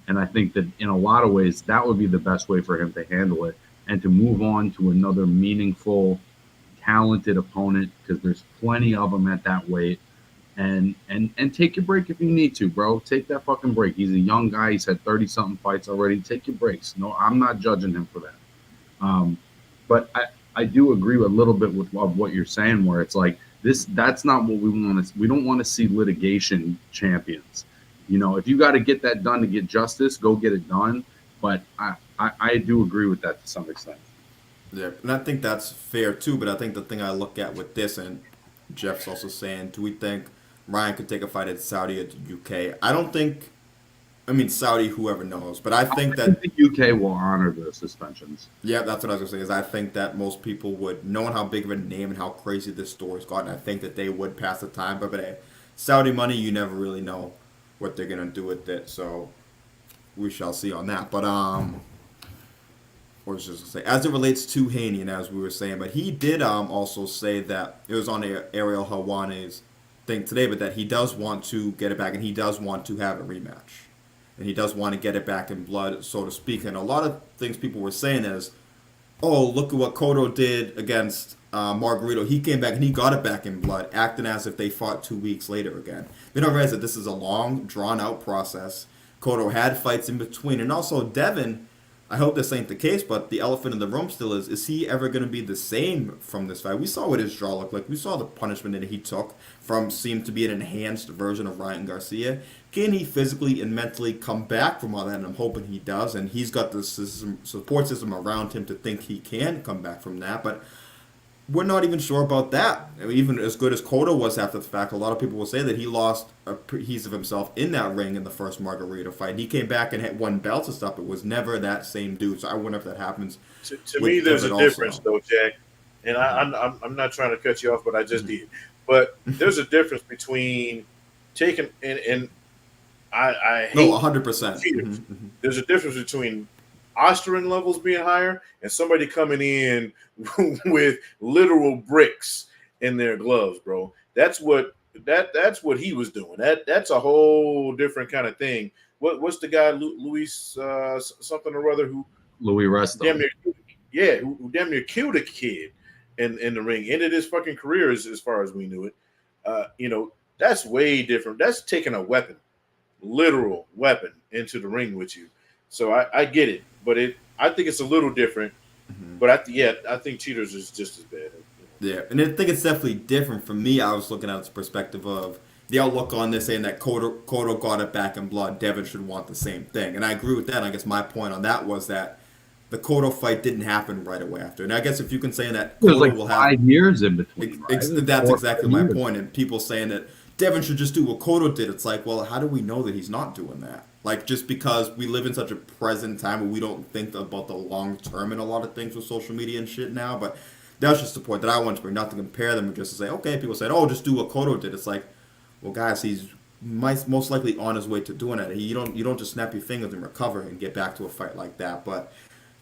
Speaker 3: And I think that in a lot of ways, that would be the best way for him to handle it and to move on to another meaningful, talented opponent, because there's plenty of them at that weight. And take your break if you need to, bro. Take that fucking break. He's a young guy. He's had 30-something fights already. Take your breaks. No, I'm not judging him for that. But I do agree with a little bit with what you're saying, where it's like that's not what we want to. We don't want to see litigation champions. If you got to get that done to get justice, go get it done. But I do agree with that to some extent.
Speaker 1: Yeah, and I think that's fair too. But I think the thing I look at with this, and Jeff's also saying, do we think Ryan could take a fight at Saudi or the UK? I don't think. I mean, Saudi, whoever knows. But I think that
Speaker 3: the UK will honor the suspensions.
Speaker 1: Yeah, that's what I was going to say, is I think that most people would, knowing how big of a name and how crazy this story's gotten, I think that they would pass the time. But hey, Saudi money, you never really know what they're going to do with it. So we shall see on that. But, what was I just going to say? As it relates to Haney, and as we were saying, but he did also say that, it was on Ariel Helwani's thing today, but that he does want to get it back, and he does want to have a rematch. And he does want to get it back in blood, so to speak. And a lot of things people were saying is, oh, look at what Cotto did against Margarito. He came back and he got it back in blood, acting as if they fought 2 weeks later again. They don't realize that this is a long, drawn-out process. Cotto had fights in between. And also, Devin, I hope this ain't the case, but the elephant in the room still is he ever going to be the same from this fight? We saw what his draw looked like. We saw the punishment that he took from seemed to be an enhanced version of Ryan Garcia. Can he physically and mentally come back from all that? And I'm hoping he does. And he's got the support system around him to think he can come back from that. But we're not even sure about that. I mean, even as good as Cotto was after the fact, a lot of people will say that he lost a piece of himself in that ring in the first Margarito fight. He came back and had won belts and stuff. It was never that same dude. So I wonder if that happens.
Speaker 2: To me, there's a difference, though, Jack. And I'm not trying to cut you off, but I just did. But there's a difference between taking and I hate
Speaker 1: 100%.
Speaker 2: There's a difference between Osterin levels being higher and somebody coming in with literal bricks in their gloves, bro. That's what he was doing. That's a whole different kind of thing. What's the guy Luis something or other who
Speaker 3: Louis Resto?
Speaker 2: Who damn near killed a kid in the ring, ended his fucking career as far as we knew it. That's way different. That's taking a weapon, literal weapon, into the ring with you. So I get it, but I think it's a little different. Mm-hmm. But I think cheaters is just as bad.
Speaker 1: Yeah, and I think it's definitely different. For me, I was looking at the perspective of the outlook on this, saying that Cotto got it back in blood. Devin should want the same thing, and I agree with that. And I guess my point on that was that the Cotto fight didn't happen right away after. And I guess if you can say that
Speaker 3: Cotto like will 5 years in between,
Speaker 1: right? That's exactly my point. And people saying that Devin should just do what Cotto did. It's like, well, how do we know that he's not doing that? Like, just because we live in such a present time where we don't think about the long term in a lot of things with social media and shit now. But that's just the point that I want to bring, not to compare them, but just to say, okay, people said, oh, just do what Cotto did. It's like, well, guys, he's most likely on his way to doing it. You don't just snap your fingers and recover and get back to a fight like that. But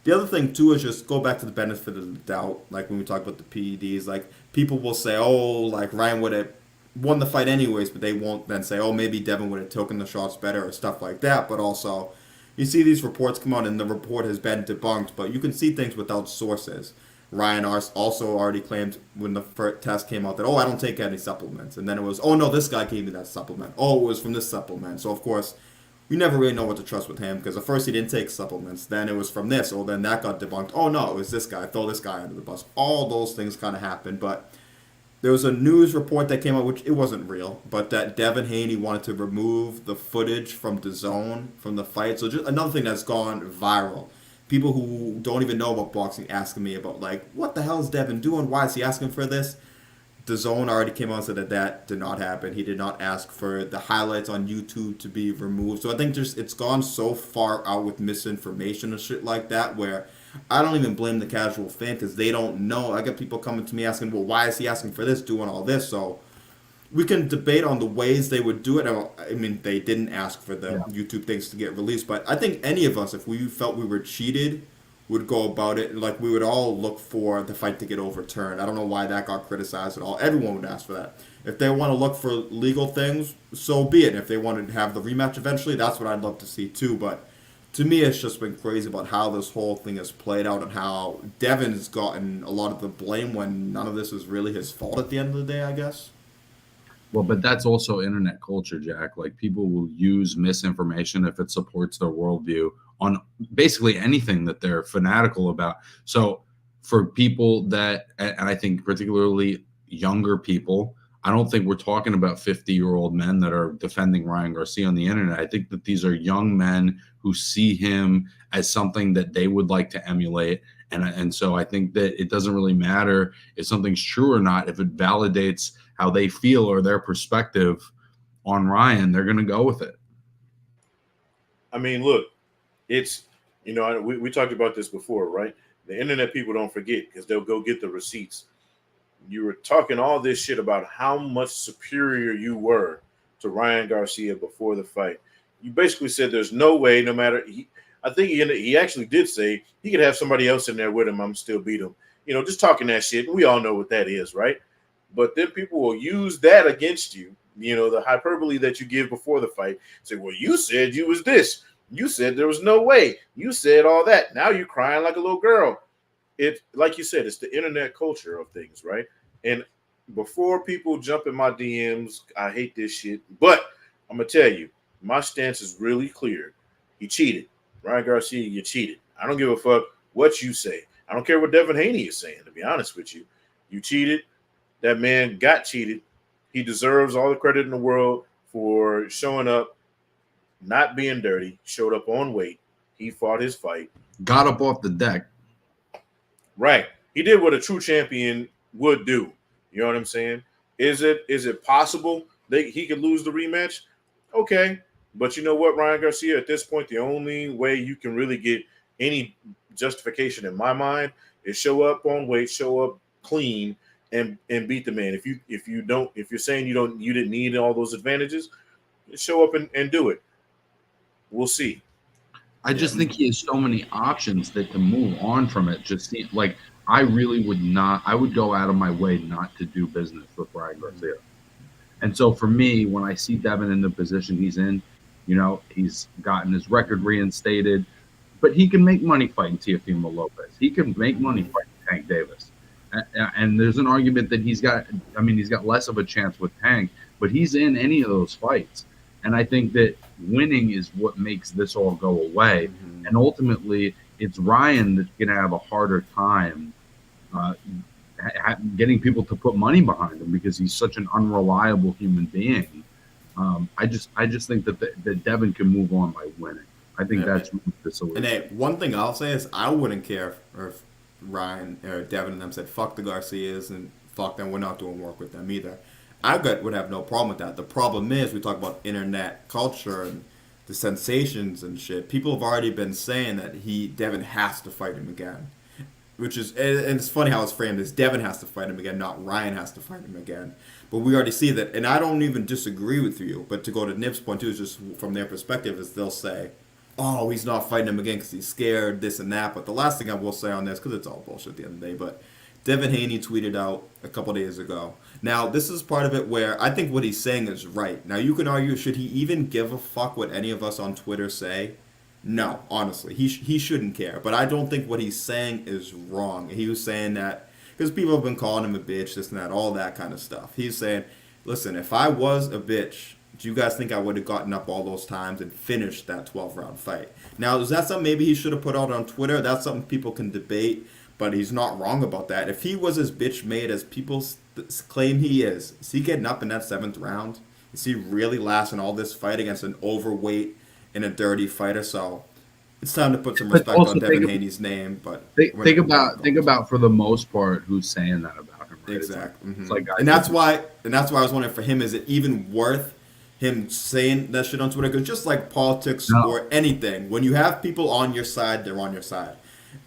Speaker 1: The other thing too is just go back to the benefit of the doubt. Like when we talk about the PEDs, like people will say, "Oh, like Ryan would have won the fight anyways," but they won't then say, "Oh, maybe Devin would have taken the shots better" or stuff like that. But also, you see these reports come out, and the report has been debunked. But you can see things without sources. Ryan also already claimed when the first test came out that, "Oh, I don't take any supplements," and then it was, "Oh no, this guy gave me that supplement. Oh, it was from this supplement." So of course we never really know what to trust with him because at first he didn't take supplements, then it was from this, or then that got debunked. Oh no, it was this guy. Throw this guy under the bus. All those things kind of happened, but there was a news report that came out, which it wasn't real, but that Devin Haney wanted to remove the footage from DAZN from the fight. So just another thing that's gone viral. People who don't even know about boxing asking me about like, what the hell is Devin doing? Why is he asking for this? DAZN already came out and said that that did not happen. He did not ask for the highlights on YouTube to be removed. So I think just it's gone so far out with misinformation and shit like that where I don't even blame the casual fan because they don't know. I get people coming to me asking, well, why is he asking for this, doing all this? So we can debate on the ways they would do it. I mean, they didn't ask for the YouTube things to get released, but I think any of us, if we felt we were cheated, would go about it like we would all look for the fight to get overturned. I don't know why that got criticized at all. Everyone would ask for that. If they want to look for legal things, so be it. If they want to have the rematch eventually, that's what I'd love to see too. But to me, it's just been crazy about how this whole thing has played out and how Devin has gotten a lot of the blame when none of this is really his fault at the end of the day, I guess.
Speaker 3: Well, but that's also internet culture, Jack. Like people will use misinformation if it supports their worldview on basically anything that they're fanatical about. So for people that, and I think particularly younger people, I don't think we're talking about 50-year-old men that are defending Ryan Garcia on the internet. I think that these are young men who see him as something that they would like to emulate. And so I think that it doesn't really matter if something's true or not. If it validates how they feel or their perspective on Ryan, they're going to go with it.
Speaker 2: I mean, look, it's, we talked about this before, right? The internet people don't forget because they'll go get the receipts. You were talking all this shit about how much superior you were to Ryan Garcia before the fight. You basically said there's no way, no matter. I think he actually did say he could have somebody else in there with him. I'm still beat him. Just talking that shit. And we all know what that is, right? But then people will use that against you. The hyperbole that you give before the fight. Say, well, you said you was this. You said there was no way. You said all that. Now you're crying like a little girl. It, like you said, it's the internet culture of things, right? And before people jump in my DMs, I hate this shit. But I'm gonna tell you, my stance is really clear. He cheated. Ryan Garcia, you cheated. I don't give a fuck what you say. I don't care what Devin Haney is saying, to be honest with you. You cheated. That man got cheated. He deserves all the credit in the world for showing up, not being dirty, showed up on weight. He fought his fight.
Speaker 3: Got up off the deck.
Speaker 2: Right. He did what a true champion would do. You know what I'm saying? Is it possible that he could lose the rematch? Okay. But you know what, Ryan Garcia, at this point, the only way you can really get any justification in my mind is show up on weight, show up clean, and beat the man. If you're saying you didn't need all those advantages, show up and do it. We'll see.
Speaker 3: I just think he has so many options that to move on from it just seems like I really would not. I would go out of my way not to do business with Ryan Garcia. And so for me, when I see Devin in the position he's in, he's gotten his record reinstated, but he can make money fighting Teofimo Lopez. He can make money fighting Tank Davis. And there's an argument that he's got less of a chance with Tank, but he's in any of those fights. And I think that winning is what makes this all go away. Mm-hmm. And ultimately, it's Ryan that's going to have a harder time getting people to put money behind him because he's such an unreliable human being. I just think that Devin can move on by winning. I think that's the solution.
Speaker 1: And one thing I'll say is I wouldn't care if Ryan or Devin and them said, fuck the Garcias and fuck them, we're not doing work with them either. I would have no problem with that. The problem is we talk about internet culture and the sensations and shit. People have already been saying that Devin has to fight him again. Which is, and it's funny how it's framed as Devin has to fight him again, not Ryan has to fight him again. But we already see that, and I don't even disagree with you, but to go to Nip's point too, is just from their perspective, is they'll say, oh, he's not fighting him again because he's scared, this and that. But the last thing I will say on this, because it's all bullshit at the end of the day, but Devin Haney tweeted out a couple days ago. Now, this is part of it where I think what he's saying is right. Now, you can argue, should he even give a fuck what any of us on Twitter say? No, honestly, he shouldn't care. But I don't think what he's saying is wrong. He was saying that because people have been calling him a bitch, this and that, all that kind of stuff. He's saying, listen, if I was a bitch, do you guys think I would have gotten up all those times and finished that 12-round fight? Now, is that something maybe he should have put out on Twitter? That's something people can debate, but he's not wrong about that. If he was as bitch-made as people claim he is he getting up in that 7th round? Is he really lasting all this fight against an overweight and a dirty fighter? So it's time to put some respect on Devin Haney's name. But
Speaker 3: think about for the most part who's saying that about him. Right?
Speaker 1: Exactly.
Speaker 3: It's like
Speaker 1: and that's why I was wondering, for him, is it even worth him saying that shit on Twitter? Because just like politics or anything, when you have people on your side, they're on your side.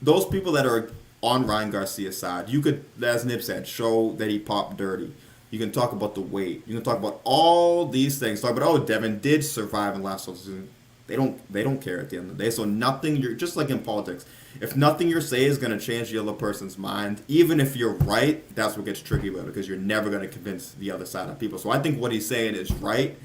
Speaker 1: Those people that are on Ryan Garcia's side, you could, as Nip said, show that he popped dirty. You can talk about the weight. You can talk about all these things. Talk about, oh, Devin did survive in last season. They don't care at the end of the day. So nothing, you're just like in politics. If nothing you say is going to change the other person's mind, even if you're right, that's what gets tricky with it, because you're never going to convince the other side of people. So I think what he's saying is right.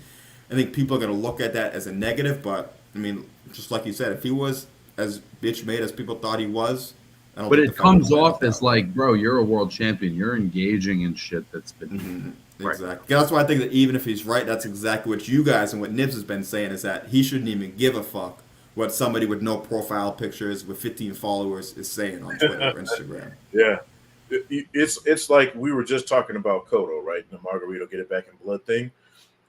Speaker 1: I think people are going to look at that as a negative, but I mean, just like you said, if he was as bitch made as people thought he was,
Speaker 3: but it comes off as like, bro, you're a world champion. You're engaging in shit that's been
Speaker 1: exactly. That's why I think that even if he's right, that's exactly what you guys and what Nibs has been saying, is that he shouldn't even give a fuck what somebody with no profile pictures with 15 followers is saying on Twitter or Instagram.
Speaker 2: Yeah, it's like we were just talking about Cotto, right? The Margarito get it back in blood thing.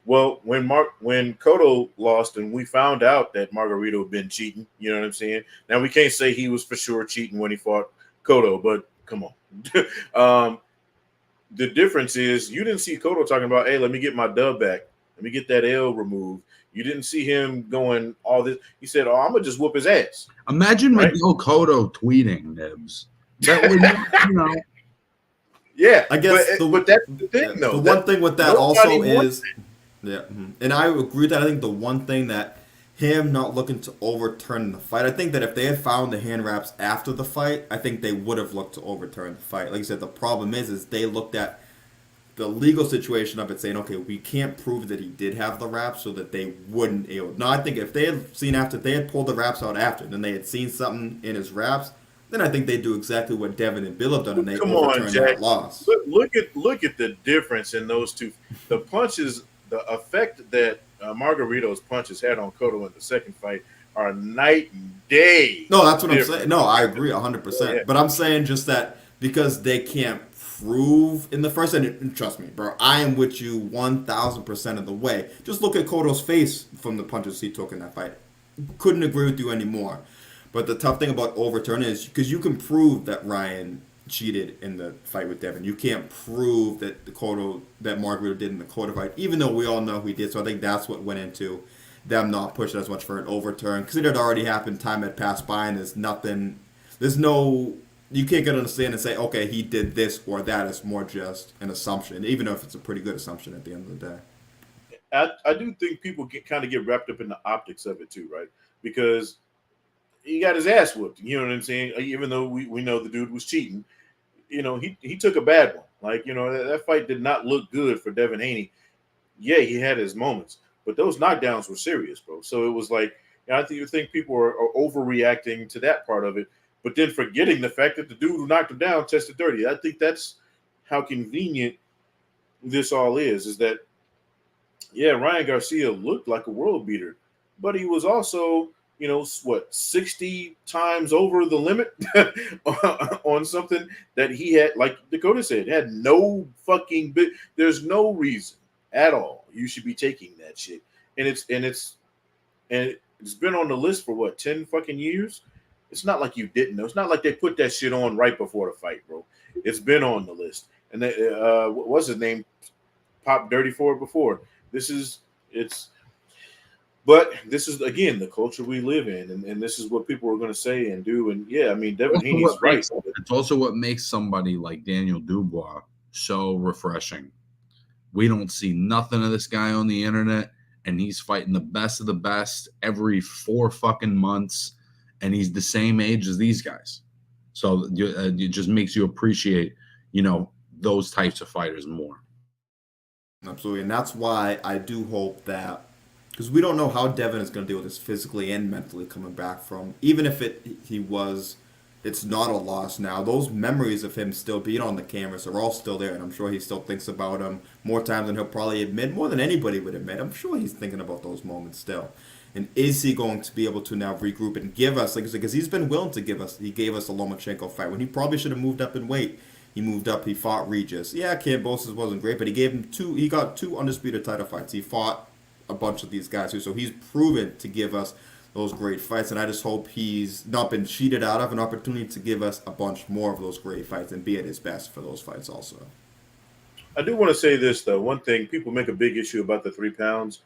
Speaker 2: Well, when Cotto lost and we found out that Margarito had been cheating, you know what I'm saying? Now, we can't say he was for sure cheating when he fought Cotto, but come on. The difference is you didn't see Cotto talking about, hey, let me get my dub back. Let me get that L removed. You didn't see him going all this. He said, oh, I'm going to just whoop his ass.
Speaker 3: Imagine Miguel Cotto tweeting, Nibs. That would, you know.
Speaker 2: Yeah,
Speaker 1: I guess
Speaker 2: but that's the thing, though.
Speaker 1: The one thing with that also is... Yeah, and I agree with that. I think the one thing that him not looking to overturn the fight, I think that if they had found the hand wraps after the fight, I think they would have looked to overturn the fight. Like you said, the problem is they looked at the legal situation of it, saying, okay, we can't prove that he did have the wraps, so that they wouldn't able. No, I think if they had seen after, they had pulled the wraps out after, then they had seen something in his wraps, then I think they do exactly what Devin and Bill have done, and they overturn that loss.
Speaker 2: Look at the difference in those two. The punches. The effect that Margarito's punches had on Cotto in the second fight are night and day.
Speaker 1: No, that's what I'm saying. No, I agree 100%. Yeah. But I'm saying just that because they can't prove in the first, and trust me, bro, I am with you 1,000% of the way. Just look at Cotto's face from the punches he took in that fight. Couldn't agree with you anymore. But the tough thing about overturning is because you can prove that Ryan cheated in the fight with Devin. You can't prove that that Margarito did in the Cotto fight, even though we all know he did. So I think that's what went into them not pushing as much for an overturn, because it had already happened, time had passed by, and you can't get on the stand and say, okay, he did this or that. It's more just an assumption, even if it's a pretty good assumption at the end of the day.
Speaker 2: I do think people kind of get wrapped up in the optics of it too, right? Because he got his ass whooped, you know what I'm saying? Even though we know the dude was cheating, you know, he took a bad one. Like, you know, that fight did not look good for Devin Haney. Yeah, he had his moments, but those knockdowns were serious, bro. So it was like, you know, I think people are overreacting to that part of it, but then forgetting the fact that the dude who knocked him down tested 30. I think that's how convenient this all is that, yeah, Ryan Garcia looked like a world beater, but he was also, you know, 60 times over the limit on something that he had, like Dakota said, had no fucking bit. There's no reason at all you should be taking that shit. And it's been on the list for 10 fucking years. It's not like you didn't know. It's not like they put that shit on right before the fight, bro. It's been on the list. And what's his name? Pop dirty for it before. But this is, again, the culture we live in, and this is what people are going to say and do. And, yeah, I mean, Devin Haney's right.
Speaker 3: It's also what makes somebody like Daniel Dubois so refreshing. We don't see nothing of this guy on the internet, and he's fighting the best of the best every 4 fucking months, and he's the same age as these guys. So it just makes you appreciate, those types of fighters more.
Speaker 1: Absolutely, and that's why I do hope that, because we don't know how Devin is going to deal with this physically and mentally coming back from, even if it's not a loss now. Those memories of him still being on the cameras are all still there, and I'm sure he still thinks about them more times than he'll probably admit, more than anybody would admit. I'm sure he's thinking about those moments still. And is he going to be able to now regroup and give us, like I said, because he's been willing to give us, he gave us a Lomachenko fight when he probably should have moved up in weight. He moved up, he fought Regis. Yeah, Kambosos wasn't great, but he got 2 undisputed title fights. He fought a bunch of these guys too, so he's proven to give us those great fights, and I just hope he's not been cheated out of an opportunity to give us a bunch more of those great fights and be at his best for those fights also.
Speaker 2: I do want to say this, though. One thing, people make a big issue about the 3 pounds.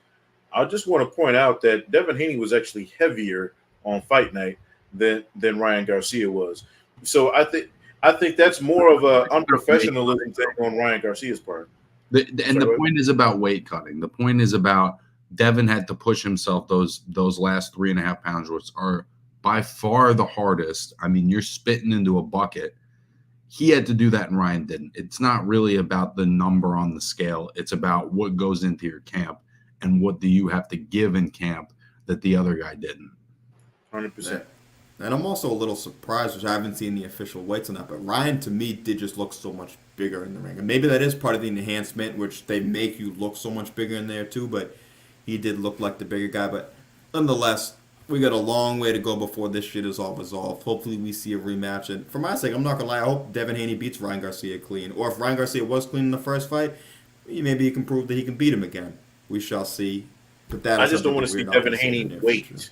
Speaker 2: I just want to point out that Devin Haney was actually heavier on fight night than Ryan Garcia was. So I think that's more of a unprofessionalism thing on Ryan Garcia's part.
Speaker 3: The point is about weight cutting. The point is about Devin had to push himself those last 3.5 pounds, which are by far the hardest. I mean, you're spitting into a bucket. He had to do that and Ryan didn't. It's not really about the number on the scale. It's about what goes into your camp and what do you have to give in camp that the other guy didn't.
Speaker 2: 100%.
Speaker 1: And I'm also a little surprised, which I haven't seen the official weights on that, but Ryan, to me, did just look so much bigger in the ring. And maybe that is part of the enhancement, which they make you look so much bigger in there too, but he did look like the bigger guy. But nonetheless, we got a long way to go before this shit is all resolved. Hopefully we see a rematch. And for my sake, I'm not going to lie, I hope Devin Haney beats Ryan Garcia clean. Or if Ryan Garcia was clean in the first fight, maybe he can prove that he can beat him again. We shall see. But that
Speaker 2: I just don't want to see Devin Haney wait.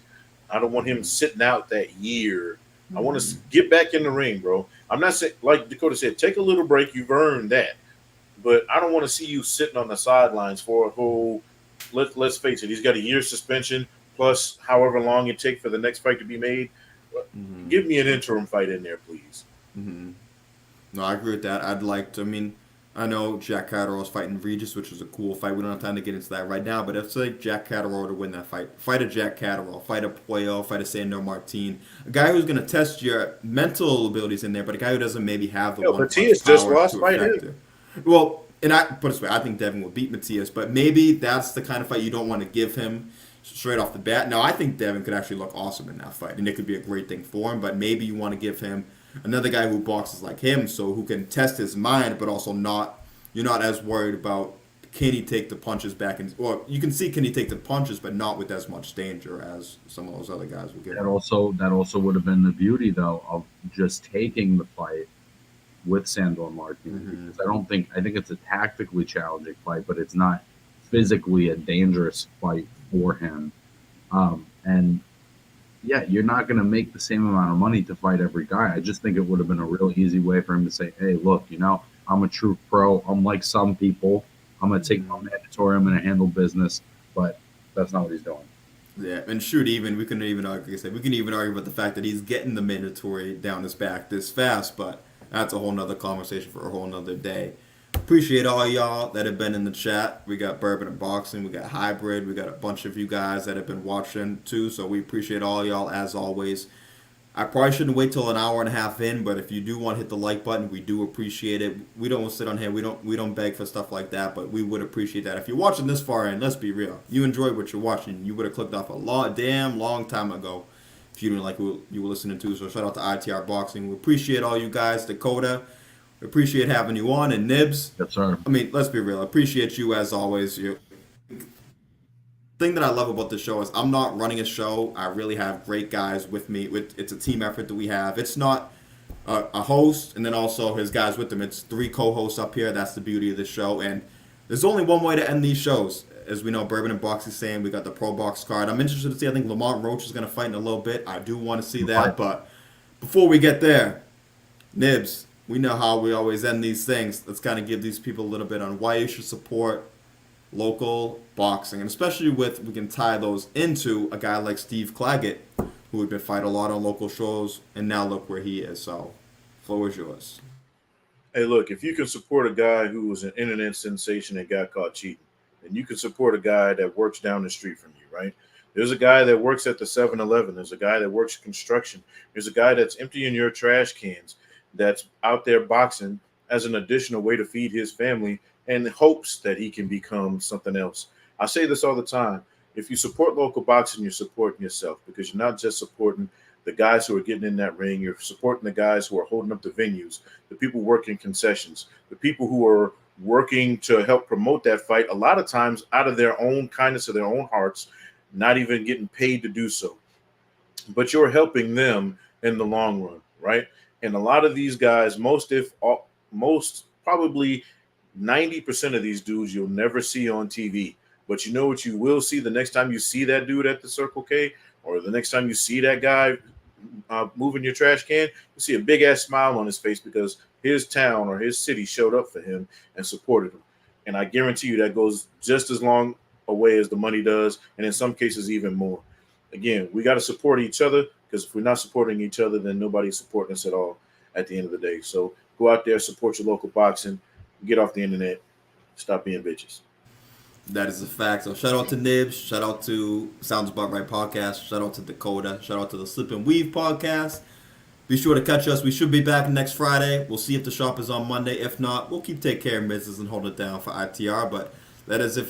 Speaker 2: I don't want him sitting out that year. I want to get back in the ring, bro. I'm not saying, like Dakota said, take a little break. You've earned that. But I don't want to see you sitting on the sidelines for a whole, let's face it, he's got a year suspension plus however long it takes for the next fight to be made. Give me an interim fight in there, please.
Speaker 1: No, I agree with that. I'd like to, I know Jack Catterall is fighting Regis, which is a cool fight. We don't have time to get into that right now, but if like Jack Catterall to win that fight a Jack Catterall, fight a Pacquiao, fight a Sandor Martin, a guy who's going to test your mental abilities in there, but a guy who doesn't maybe have the one
Speaker 2: Matias just lost fight him.
Speaker 1: Well, and put it this way, I think Devin will beat Matias, but maybe that's the kind of fight you don't want to give him straight off the bat. Now, I think Devin could actually look awesome in that fight, and it could be a great thing for him, but maybe you want to give him another guy who boxes like him, so who can test his mind, but also you're not as worried about can he take the punches back, or you can see can he take the punches, but not with as much danger as some of those other guys will get.
Speaker 3: That also would have been the beauty though of just taking the fight with Sandor Martin, because I think it's a tactically challenging fight, but it's not physically a dangerous fight for him. And yeah, you're not going to make the same amount of money to fight every guy. I just think it would have been a real easy way for him to say, hey, look, I'm a true pro. I'm like some people. I'm going to take my mandatory. I'm going to handle business. But that's not what he's doing.
Speaker 1: Yeah, and shoot, we can even argue, like I said, we can even argue about the fact that he's getting the mandatory down his back this fast, but that's a whole nother conversation for a whole nother day. Appreciate all y'all that have been in the chat. We got Bourbon and Boxing, we got Hybrid, we got a bunch of you guys that have been watching too, so we appreciate all y'all as always. I probably shouldn't wait till an hour and a half in, but if you do want to hit the like button, we do appreciate it. We don't sit on here, we don't beg for stuff like that, but we would appreciate that. If you're watching this far in, let's be real, you enjoy what you're watching. You would have clicked off a damn long time ago if you didn't like what you were listening to. So shout out to ITR Boxing. We appreciate all you guys. Dakota, we appreciate having you on, and Nibs.
Speaker 3: Yes, sir.
Speaker 1: Let's be real. I appreciate you as always. Thing that I love about this show is I'm not running a show. I really have great guys with me. It's a team effort that we have. It's not a host and then also his guys with them. It's 3 co-hosts up here. That's the beauty of the show. And there's only one way to end these shows. As we know, Bourbon and Boxing saying we got the Pro Box card. I'm interested to see. I think Lamont Roach is going to fight in a little bit. I do want to see that. But before we get there, Nibs, we know how we always end these things. Let's kind of give these people a little bit on why you should support local boxing, and especially we can tie those into a guy like Steve Claggett, who had been fight a lot on local shows, and now look where he is. So, floor is yours.
Speaker 2: Hey, look, if you can support a guy who was an internet sensation and got caught cheating, then you can support a guy that works down the street from you, right? There's a guy that works at the 7-Eleven. There's a guy that works construction. There's a guy that's emptying your trash cans, that's out there boxing as an additional way to feed his family and hopes that he can become something else. I say this all the time. If you support local boxing, you're supporting yourself, because you're not just supporting the guys who are getting in that ring. You're supporting the guys who are holding up the venues, the people working concessions, the people who are working to help promote that fight, a lot of times out of their own kindness of their own hearts, not even getting paid to do so. But you're helping them in the long run, right? And a lot of these guys, most probably 90% of these dudes you'll never see on TV. But you know what you will see the next time you see that dude at the Circle K, or the next time you see that guy moving your trash can, you see a big ass smile on his face because his town or his city showed up for him and supported him. And I guarantee you that goes just as long away as the money does, and in some cases even more. Again, we got to support each other, because if we're not supporting each other, then nobody's supporting us at all at the end of the day. So go out there, support your local boxing, get off the internet, stop being bitches.
Speaker 1: That is a fact. So shout out to Nibs, shout out to Sounds About Right podcast, shout out to Dakota, shout out to the Slip and Weave podcast. Be sure to catch us. We should be back next Friday. We'll see if the shop is on Monday. If not, we'll keep take care of business and hold it down for ITR. But that is it for